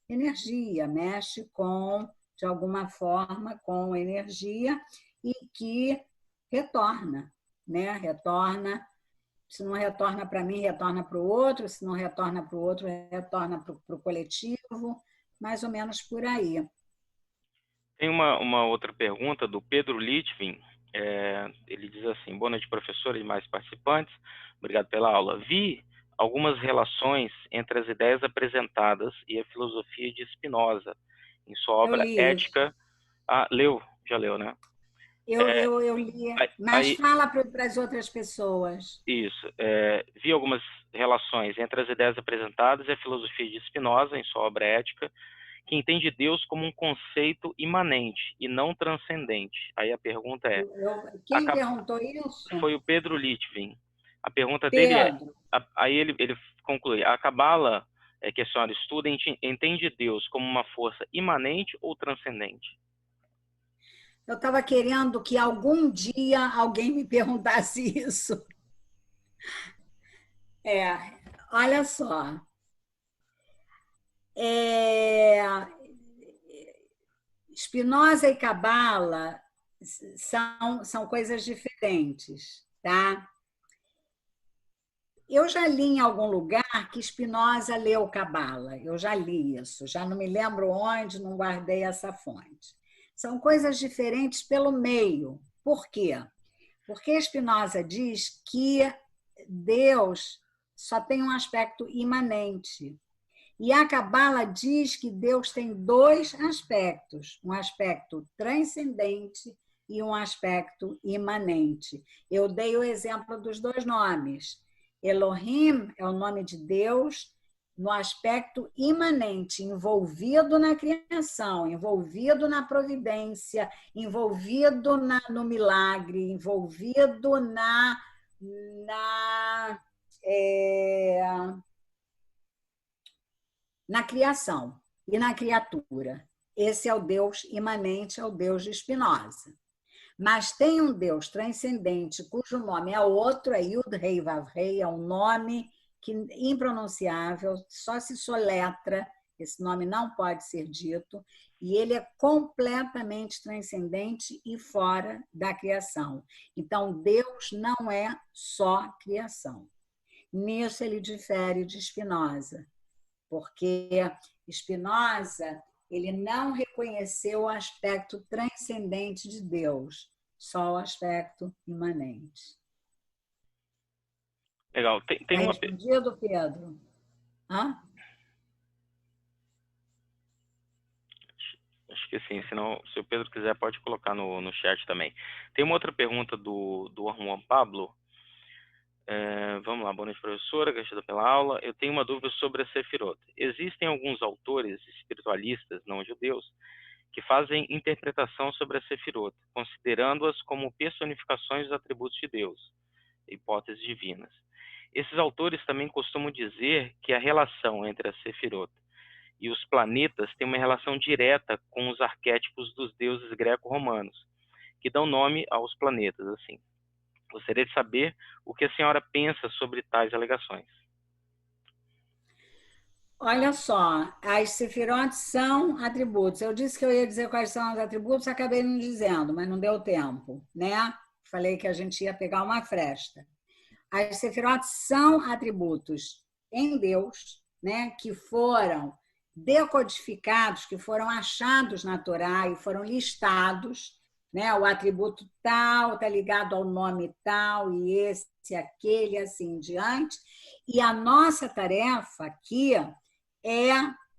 energia, mexe com, de alguma forma, com energia e que retorna, né? Retorna. Se não retorna para mim, retorna para o outro. Se não retorna para o outro, retorna para o coletivo. Mais ou menos por aí. Tem uma outra pergunta do Pedro Litvin. Ele diz assim: boa noite, professora e mais participantes. Obrigado pela aula. Vi algumas relações entre as ideias apresentadas e a filosofia de Spinoza em sua obra Ética. Já leu, né? Eu li, mas fala para as outras pessoas. Isso. Vi algumas relações entre as ideias apresentadas e a filosofia de Spinoza em sua obra Ética, que entende Deus como um conceito imanente e não transcendente. Aí a pergunta é... Quem perguntou isso? Foi o Pedro Litvin. A pergunta dele é... Aí ele conclui: a Cabala, que a senhora estuda, entende Deus como uma força imanente ou transcendente? Eu estava querendo que algum dia alguém me perguntasse isso. Olha só. Spinoza e Cabala são coisas diferentes, tá? Eu já li em algum lugar que Spinoza leu Cabala. Eu já li isso. Já não me lembro onde, não guardei essa fonte. São coisas diferentes pelo meio. Por quê? Porque Spinoza diz que Deus só tem um aspecto imanente. E a Cabala diz que Deus tem dois aspectos, um aspecto transcendente e um aspecto imanente. Eu dei o exemplo dos dois nomes. Elohim é o nome de Deus no aspecto imanente, envolvido na criação, envolvido na providência, envolvido no milagre, envolvido na criação e na criatura. Esse é o Deus imanente, é o Deus de Spinoza. Mas tem um Deus transcendente, cujo nome é outro, é Yud-Rei Vav-Rei, é um nome impronunciável, só se soletra, esse nome não pode ser dito, e ele é completamente transcendente e fora da criação. Então, Deus não é só criação. Nisso ele difere de Spinoza, porque Spinoza ele não reconheceu o aspecto transcendente de Deus, só o aspecto imanente. Legal. Tem uma... respondido, Pedro? Hã? Acho que sim, senão, se o Pedro quiser, pode colocar no chat também. Tem uma outra pergunta do Juan Pablo. Vamos lá, boa noite, professora, gratidão pela aula. Eu tenho uma dúvida sobre a Sefirot. Existem alguns autores espiritualistas não judeus que fazem interpretação sobre a Sefirot, considerando-as como personificações dos atributos de Deus, hipóteses divinas. Esses autores também costumam dizer que a relação entre a Sefirot e os planetas tem uma relação direta com os arquétipos dos deuses greco-romanos, que dão nome aos planetas, assim. Gostaria de saber o que a senhora pensa sobre tais alegações. Olha só, as sefirot são atributos. Eu disse que eu ia dizer quais são os atributos, acabei não dizendo, mas não deu tempo, né? Falei que a gente ia pegar uma fresta. As sefirot são atributos em Deus, né? Que foram decodificados, que foram achados na Torá e foram listados, né? O atributo tal está ligado ao nome tal, e esse, aquele, assim em diante. E a nossa tarefa aqui é,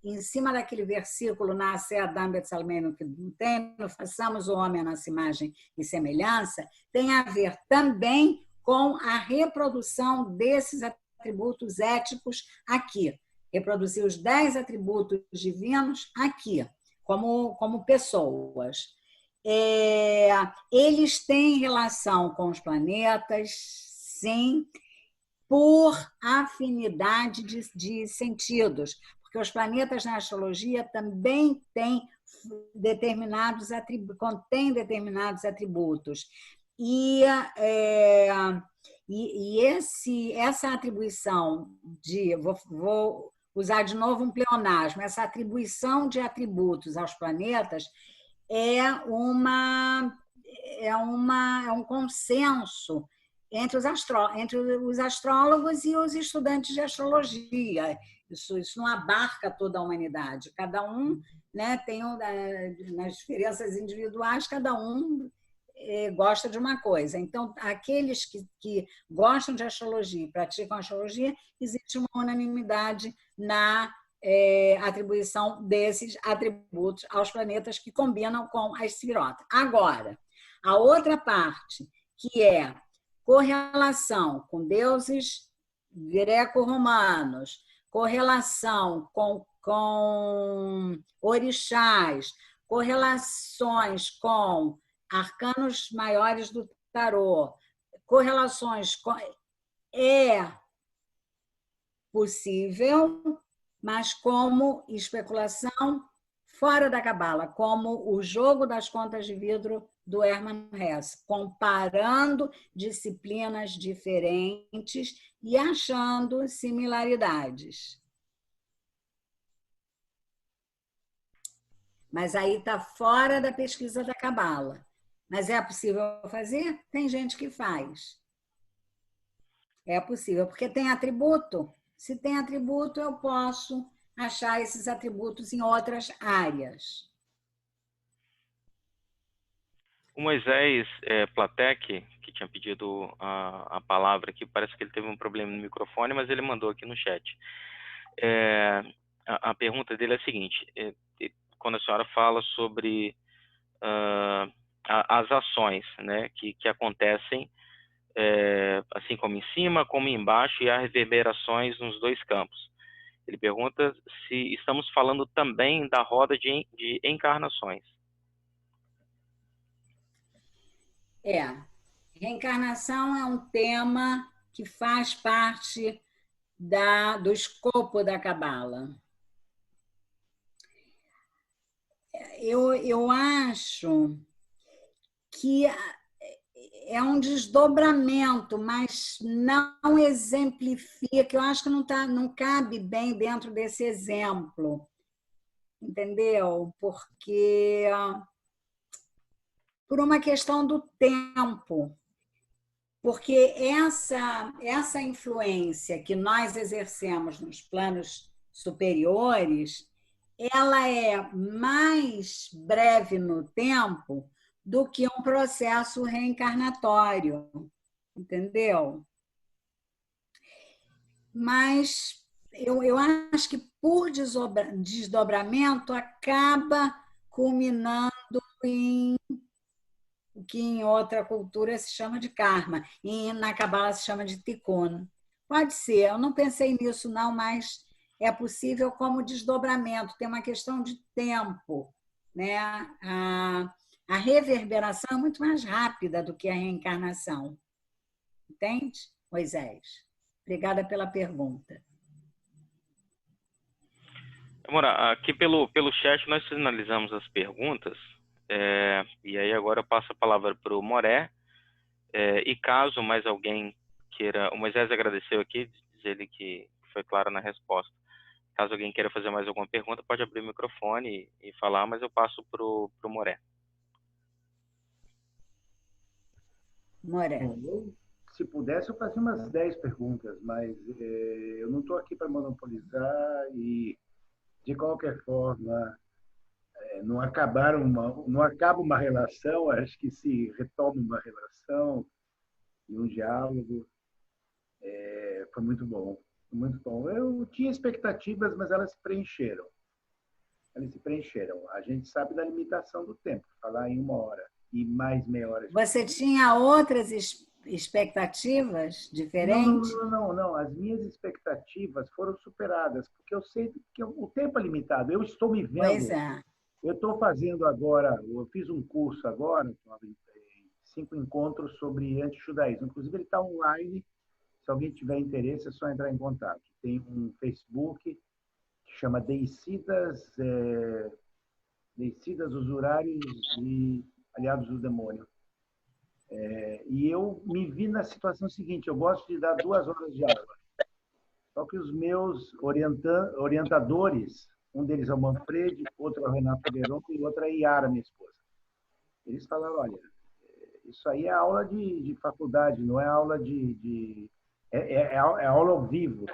em cima daquele versículo, Nasce Adam Betsalmeno, que tem, façamos o homem à nossa imagem e semelhança, tem a ver também com a reprodução desses atributos éticos aqui. Reproduzir os 10 atributos divinos aqui, como pessoas. Eles têm relação com os planetas, sim, por afinidade de sentidos, porque os planetas na astrologia também têm contêm determinados atributos. Essa atribuição de... Vou usar de novo um pleonasmo, essa atribuição de atributos aos planetas é um consenso entre os astrólogos e os estudantes de astrologia. Isso não abarca toda a humanidade. Cada um, né, tem nas diferenças individuais, cada um gosta de uma coisa. Então, aqueles que gostam de astrologia e praticam astrologia, existe uma unanimidade na atribuição desses atributos aos planetas que combinam com as sefirot. Agora, a outra parte, que é correlação com deuses greco-romanos, correlação com orixás, correlações com arcanos maiores do tarô, correlações com... É possível, mas como especulação fora da cabala, como o jogo das contas de vidro do Hermann Hesse, comparando disciplinas diferentes e achando similaridades. Mas aí está fora da pesquisa da cabala. Mas é possível fazer? Tem gente que faz. É possível, porque tem atributo. Se tem atributo, eu posso achar esses atributos em outras áreas. O Moisés Platek, que tinha pedido a palavra aqui, parece que ele teve um problema no microfone, mas ele mandou aqui no chat. A pergunta dele é a seguinte: quando a senhora fala sobre as ações, né, que acontecem, assim como em cima, como embaixo, e há reverberações nos dois campos. Ele pergunta se estamos falando também da roda de encarnações. Reencarnação é um tema que faz parte do escopo da cabala. Eu acho que é um desdobramento, mas não exemplifica. Eu acho que não cabe bem dentro desse exemplo, entendeu? Porque por uma questão do tempo, porque essa influência que nós exercemos nos planos superiores, ela é mais breve no tempo do que um processo reencarnatório, entendeu? Mas eu acho que por desdobramento acaba culminando em o que em outra cultura se chama de karma, e na cabala se chama de tikkun. Pode ser, eu não pensei nisso não, mas é possível como desdobramento, tem uma questão de tempo, né? A reverberação é muito mais rápida do que a reencarnação. Entende, Moisés? Obrigada pela pergunta. Amora, aqui pelo chat nós finalizamos as perguntas, e aí agora eu passo a palavra para o Moré, e caso mais alguém queira... O Moisés agradeceu aqui, diz ele que foi claro na resposta. Caso alguém queira fazer mais alguma pergunta, pode abrir o microfone e falar, mas eu passo para o Moré. Moré. Bom, se pudesse, eu fazia umas 10 perguntas, mas eu não estou aqui para monopolizar e, de qualquer forma, não acaba uma relação, acho que se retoma uma relação e um diálogo. Foi muito bom, muito bom. Eu tinha expectativas, mas elas se preencheram. A gente sabe da limitação do tempo, falar em 1 hora e mais meia hora. Você tinha outras expectativas diferentes? Não. As minhas expectativas foram superadas, porque eu sei que o tempo é limitado. Eu estou me vendo. Pois é. Eu estou fazendo agora, eu fiz um curso agora, 5 encontros sobre antijudaísmo. Inclusive, ele está online. Se alguém tiver interesse, é só entrar em contato. Tem um Facebook que chama Deicidas Usurários e Aliados do Demônio. E eu me vi na situação seguinte, eu gosto de dar 2 horas de aula. Só que os meus orientadores, um deles é o Manfred, outro é o Renato Verão e outro é a Yara, minha esposa. Eles falaram, olha, isso aí é aula de faculdade, não é aula é aula ao vivo.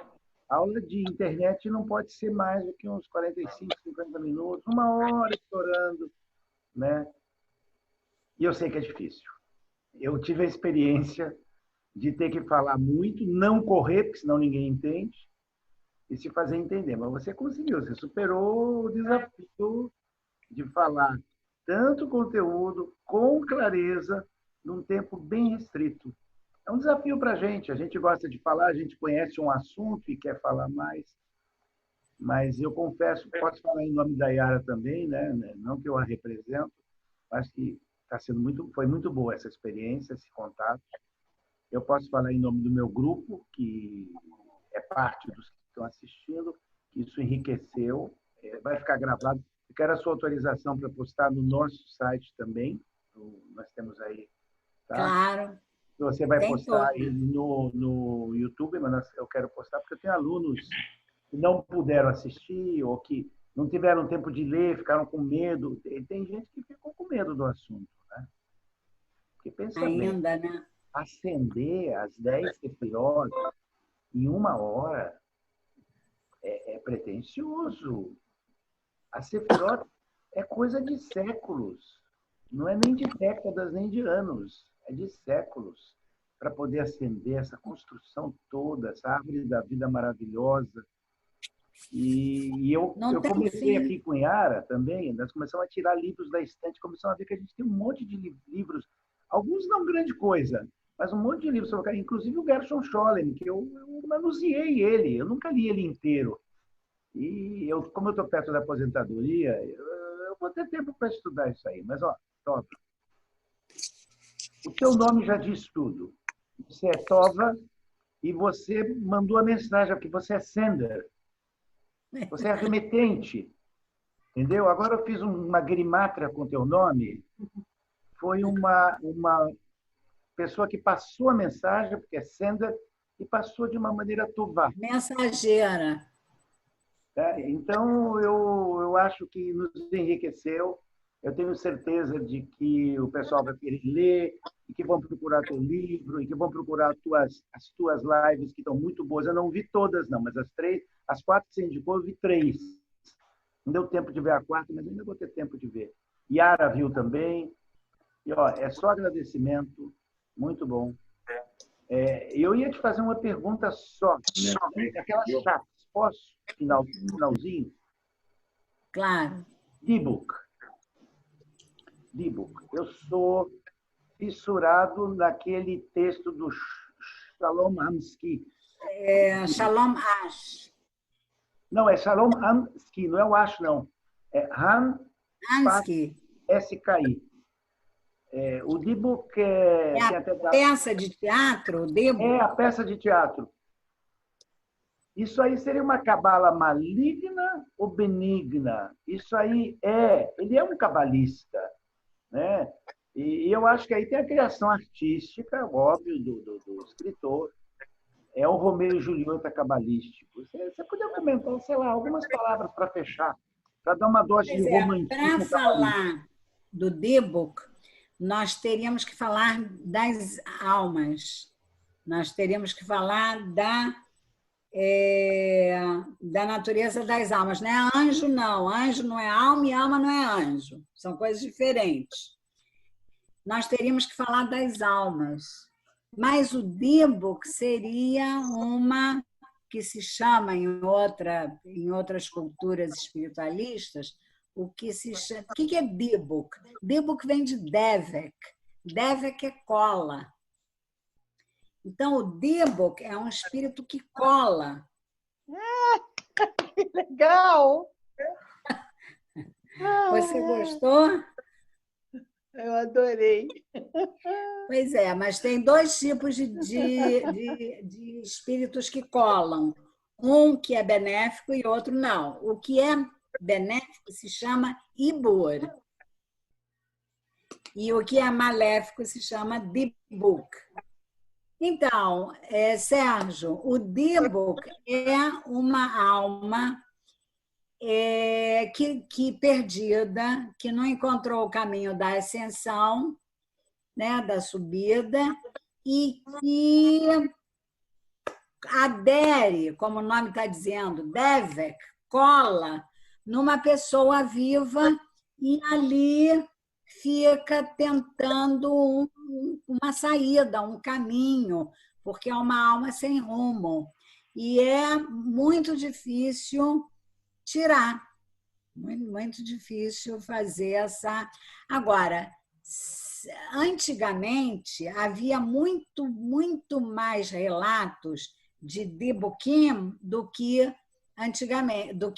A aula de internet não pode ser mais do que uns 45, 50 minutos, 1 hora estourando, né? E eu sei que é difícil. Eu tive a experiência de ter que falar muito, não correr, porque senão ninguém entende, e se fazer entender. Mas você conseguiu, você superou o desafio de falar tanto conteúdo com clareza, num tempo bem restrito. É um desafio para a gente gosta de falar, a gente conhece um assunto e quer falar mais, mas eu confesso, posso falar em nome da Yara também, né? Não que eu a represento, acho que foi muito boa essa experiência, esse contato. Eu posso falar em nome do meu grupo, que é parte dos que estão assistindo, que isso enriqueceu, vai ficar gravado. Eu quero a sua autorização para postar no nosso site também, nós temos aí. Tá? Claro. Você vai postar aí no YouTube, mas eu quero postar porque eu tenho alunos que não puderam assistir ou que não tiveram tempo de ler, ficaram com medo. Tem gente que ficou com medo do assunto, né? Porque pensa ainda, bem, né? acender as 10 sefirot em 1 hora é pretensioso. A sefirot é coisa de séculos. Não é nem de décadas, nem de anos. É de séculos para poder acender essa construção toda, essa árvore da vida maravilhosa. E eu comecei aqui com Yara também, nós começamos a tirar livros da estante, começamos a ver que a gente tem um monte de livros, alguns não grande coisa, mas um monte de livros sobre inclusive o Gershon Scholem, que eu manuseei ele, eu nunca li ele inteiro. E como eu estou perto da aposentadoria, eu vou ter tempo para estudar isso aí. Mas, Tova, o teu nome já diz tudo. Você é Tova e você mandou a mensagem aqui, você é sender. Você é remetente. Entendeu? Agora eu fiz uma grimátra com teu nome. Foi uma pessoa que passou a mensagem, porque é sender, e passou de uma maneira tová. Mensageira. Então, eu acho que nos enriqueceu. Eu tenho certeza de que o pessoal vai querer ler, e que vão procurar teu livro, e que vão procurar as tuas lives, que estão muito boas. Eu não vi todas, não, mas as 4 que você indicou, eu vi 3. Não deu tempo de ver a 4ª, mas ainda vou ter tempo de ver. Yara viu também. E, é só agradecimento. Muito bom. Eu ia te fazer uma pergunta só. Aquelas chaves. Posso? Finalzinho? Claro. D-Book. Eu sou fissurado naquele texto do Shalom Amsky. Shalom Ash. Não, é Shalom Amsky, não é o Ash, não. É Amsky. S-K-I. O D-Book é a peça de teatro? É a peça de teatro. Isso aí seria uma cabala maligna ou benigna? Isso aí ele é um cabalista, né? E eu acho que aí tem a criação artística, óbvio, do escritor. é um Romeu e Julieta cabalístico. Você podia comentar, sei lá, algumas palavras para fechar, para dar uma dose de romantismo para falar do Dybbuk, nós teríamos que falar das almas. Nós teríamos que falar da natureza das almas. Não é anjo, não. Anjo não é alma e alma não é anjo. São coisas diferentes. Nós teríamos que falar das almas. Mas o Dybbuk seria uma que se chama em outras culturas espiritualistas, o que é Dybbuk? Dybbuk vem de Devek. Devek é cola. Então, o Dybbuk é um espírito que cola. Que legal! Você gostou? Eu adorei. Pois é, mas tem dois tipos de espíritos que colam. Um que é benéfico e outro não. O que é benéfico se chama Ibur. E o que é maléfico se chama Dybbuk. Então, Sérgio, o Dybbuk é uma alma que perdida, que não encontrou o caminho da ascensão, né, da subida, e que adere, como o nome está dizendo, Devek, cola numa pessoa viva e ali fica tentando uma saída, um caminho, porque é uma alma sem rumo. E é muito difícil tirar, muito difícil fazer essa... Agora, antigamente, havia muito mais relatos de Dybbukim do que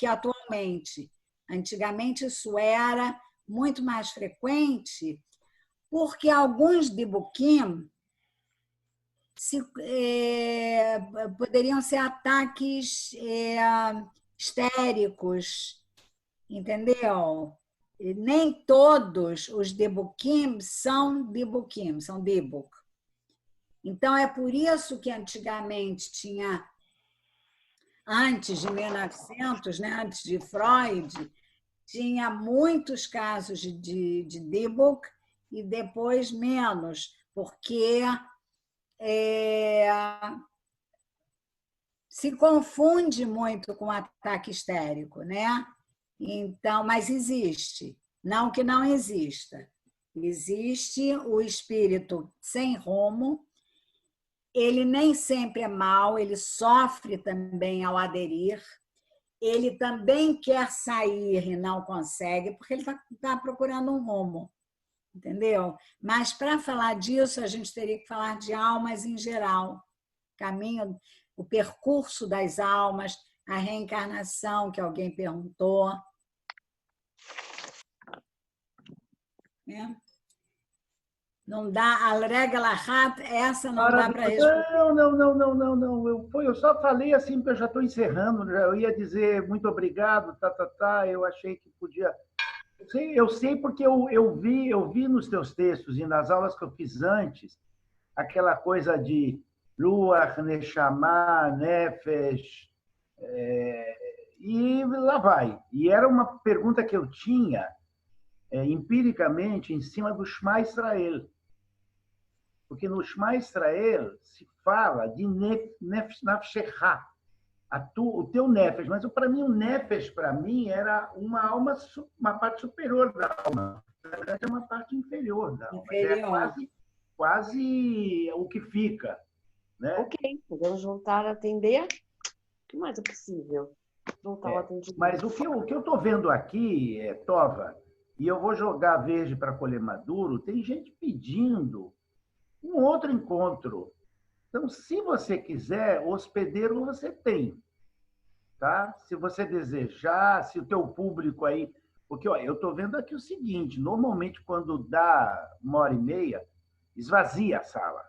atualmente. Antigamente, isso era muito mais frequente, porque alguns Dybbukim poderiam ser ataques histéricos, entendeu? Nem todos os Dybbukim são Dybbukim, são Dybbuk. Então, é por isso que antigamente tinha, antes de 1900, né, antes de Freud, tinha muitos casos de Dybbuk e depois menos, porque se confunde muito com ataque histérico, né? Então, mas existe, não que não exista. Existe o espírito sem rumo, ele nem sempre é mau, ele sofre também ao aderir, ele também quer sair e não consegue, porque ele está procurando um rumo, entendeu? Mas, para falar disso, a gente teria que falar de almas em geral, caminho, o percurso das almas, a reencarnação, que alguém perguntou. Não dá, Alregalahat, essa não dá para responder. Não. Eu só falei assim, porque eu já estou encerrando, eu ia dizer muito obrigado, eu achei que podia... Eu sei porque eu vi nos teus textos e nas aulas que eu fiz antes, aquela coisa de Ruach, Neshama, Nefesh, e lá vai. E era uma pergunta que eu tinha, empiricamente, em cima do Shema Israel. Porque no Shema Israel se fala de Nefshechá, o teu Nefesh. Mas, para mim, o Nefesh, para mim, era uma alma, uma parte superior da alma. Na verdade, é uma parte inferior da alma. É quase o que fica. Né? Ok, podemos voltar a atender. O que mais é possível? Voltar ao atendimento. Mas o que eu estou vendo aqui, Tova, e eu vou jogar verde para colher maduro, tem gente pedindo um outro encontro. Então, se você quiser, hospedeiro você tem. Tá? Se você desejar, se o teu público aí... Porque eu estou vendo aqui o seguinte, normalmente quando dá 1h30, esvazia a sala.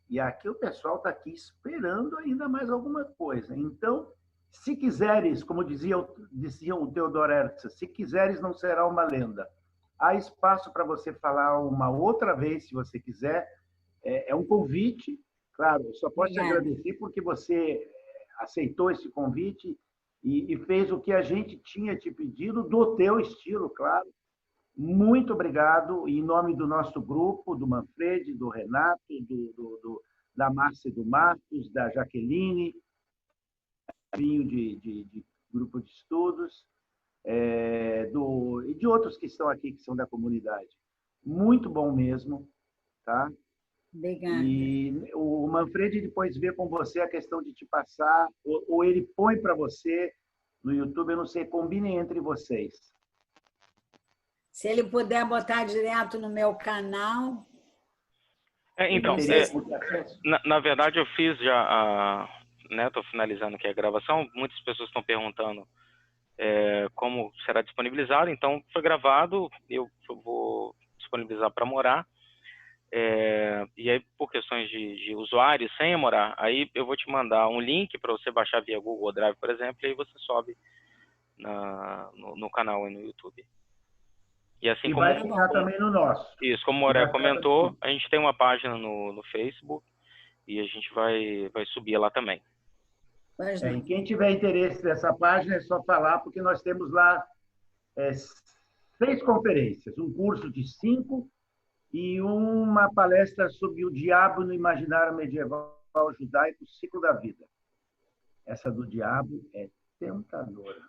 E aqui o pessoal está aqui esperando ainda mais alguma coisa. Então, se quiseres, como dizia o Theodor Herzl, se quiseres não será uma lenda. Há espaço para você falar uma outra vez, se você quiser. É um convite, Claro, eu só posso te Obrigada. agradecer porque você aceitou esse convite e fez o que a gente tinha te pedido, do teu estilo, claro. Muito obrigado, em nome do nosso grupo, do Manfredi, do Renato, da Márcia e do Marcos, da Jaqueline, de grupo de estudos, e de outros que estão aqui, que são da comunidade. Muito bom mesmo, tá? Obrigada. E o Manfredi depois vê com você a questão de te passar, ou ele põe para você no YouTube, eu não sei, combinem entre vocês. Se ele puder botar direto no meu canal... Então, na verdade, eu fiz já estou finalizando aqui a gravação, muitas pessoas estão perguntando como será disponibilizado, então foi gravado, eu vou disponibilizar para morar. E aí, por questões de usuário e senha, Morar, aí eu vou te mandar um link para você baixar via Google Drive, por exemplo, e aí você sobe no canal e no YouTube. E assim E como vai ficar também no nosso. Isso, como o Moré comentou, a gente tem uma página no Facebook e a gente vai subir lá também. E quem tiver interesse nessa página é só falar, porque nós temos lá 6 conferências, um curso de 5 e uma palestra sobre o diabo no imaginário medieval judaico, o ciclo da vida. Essa do diabo é tentadora.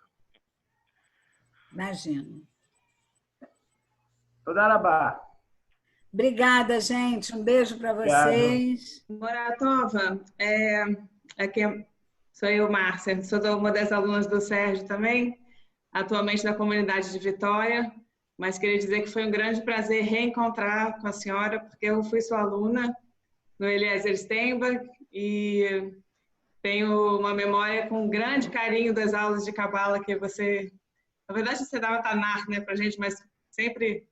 Imagino. Todarabá. Obrigada, gente. Um beijo para vocês. Moratova, aqui sou eu, Márcia. Sou uma das alunas do Sérgio também, atualmente da comunidade de Vitória. Mas queria dizer que foi um grande prazer reencontrar com a senhora, porque eu fui sua aluna no Eliezer Steinbach e tenho uma memória com grande carinho das aulas de Cabala que você... Na verdade, você dava Tanar, né, para a gente, mas sempre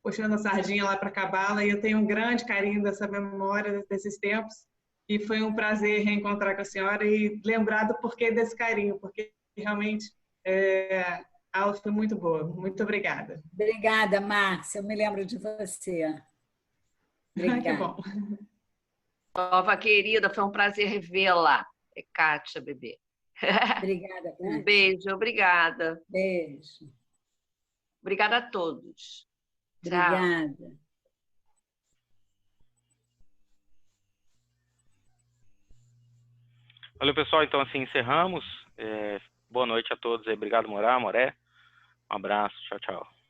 puxando a sardinha lá para Cabala, e eu tenho um grande carinho dessa memória, desses tempos, e foi um prazer reencontrar com a senhora e lembrar do porquê desse carinho, porque realmente... A aula foi muito boa. Muito obrigada. Obrigada, Márcia. Eu me lembro de você. Obrigada. Que bom. Nova querida, foi um prazer revê-la. É Kátia, bebê. Obrigada, Kátia. Um beijo, obrigada. Beijo. Obrigada a todos. Obrigada. Tchau. Valeu, pessoal. Então, assim, encerramos. Boa noite a todos aí. Obrigado, Moré. Um abraço. Tchau, tchau.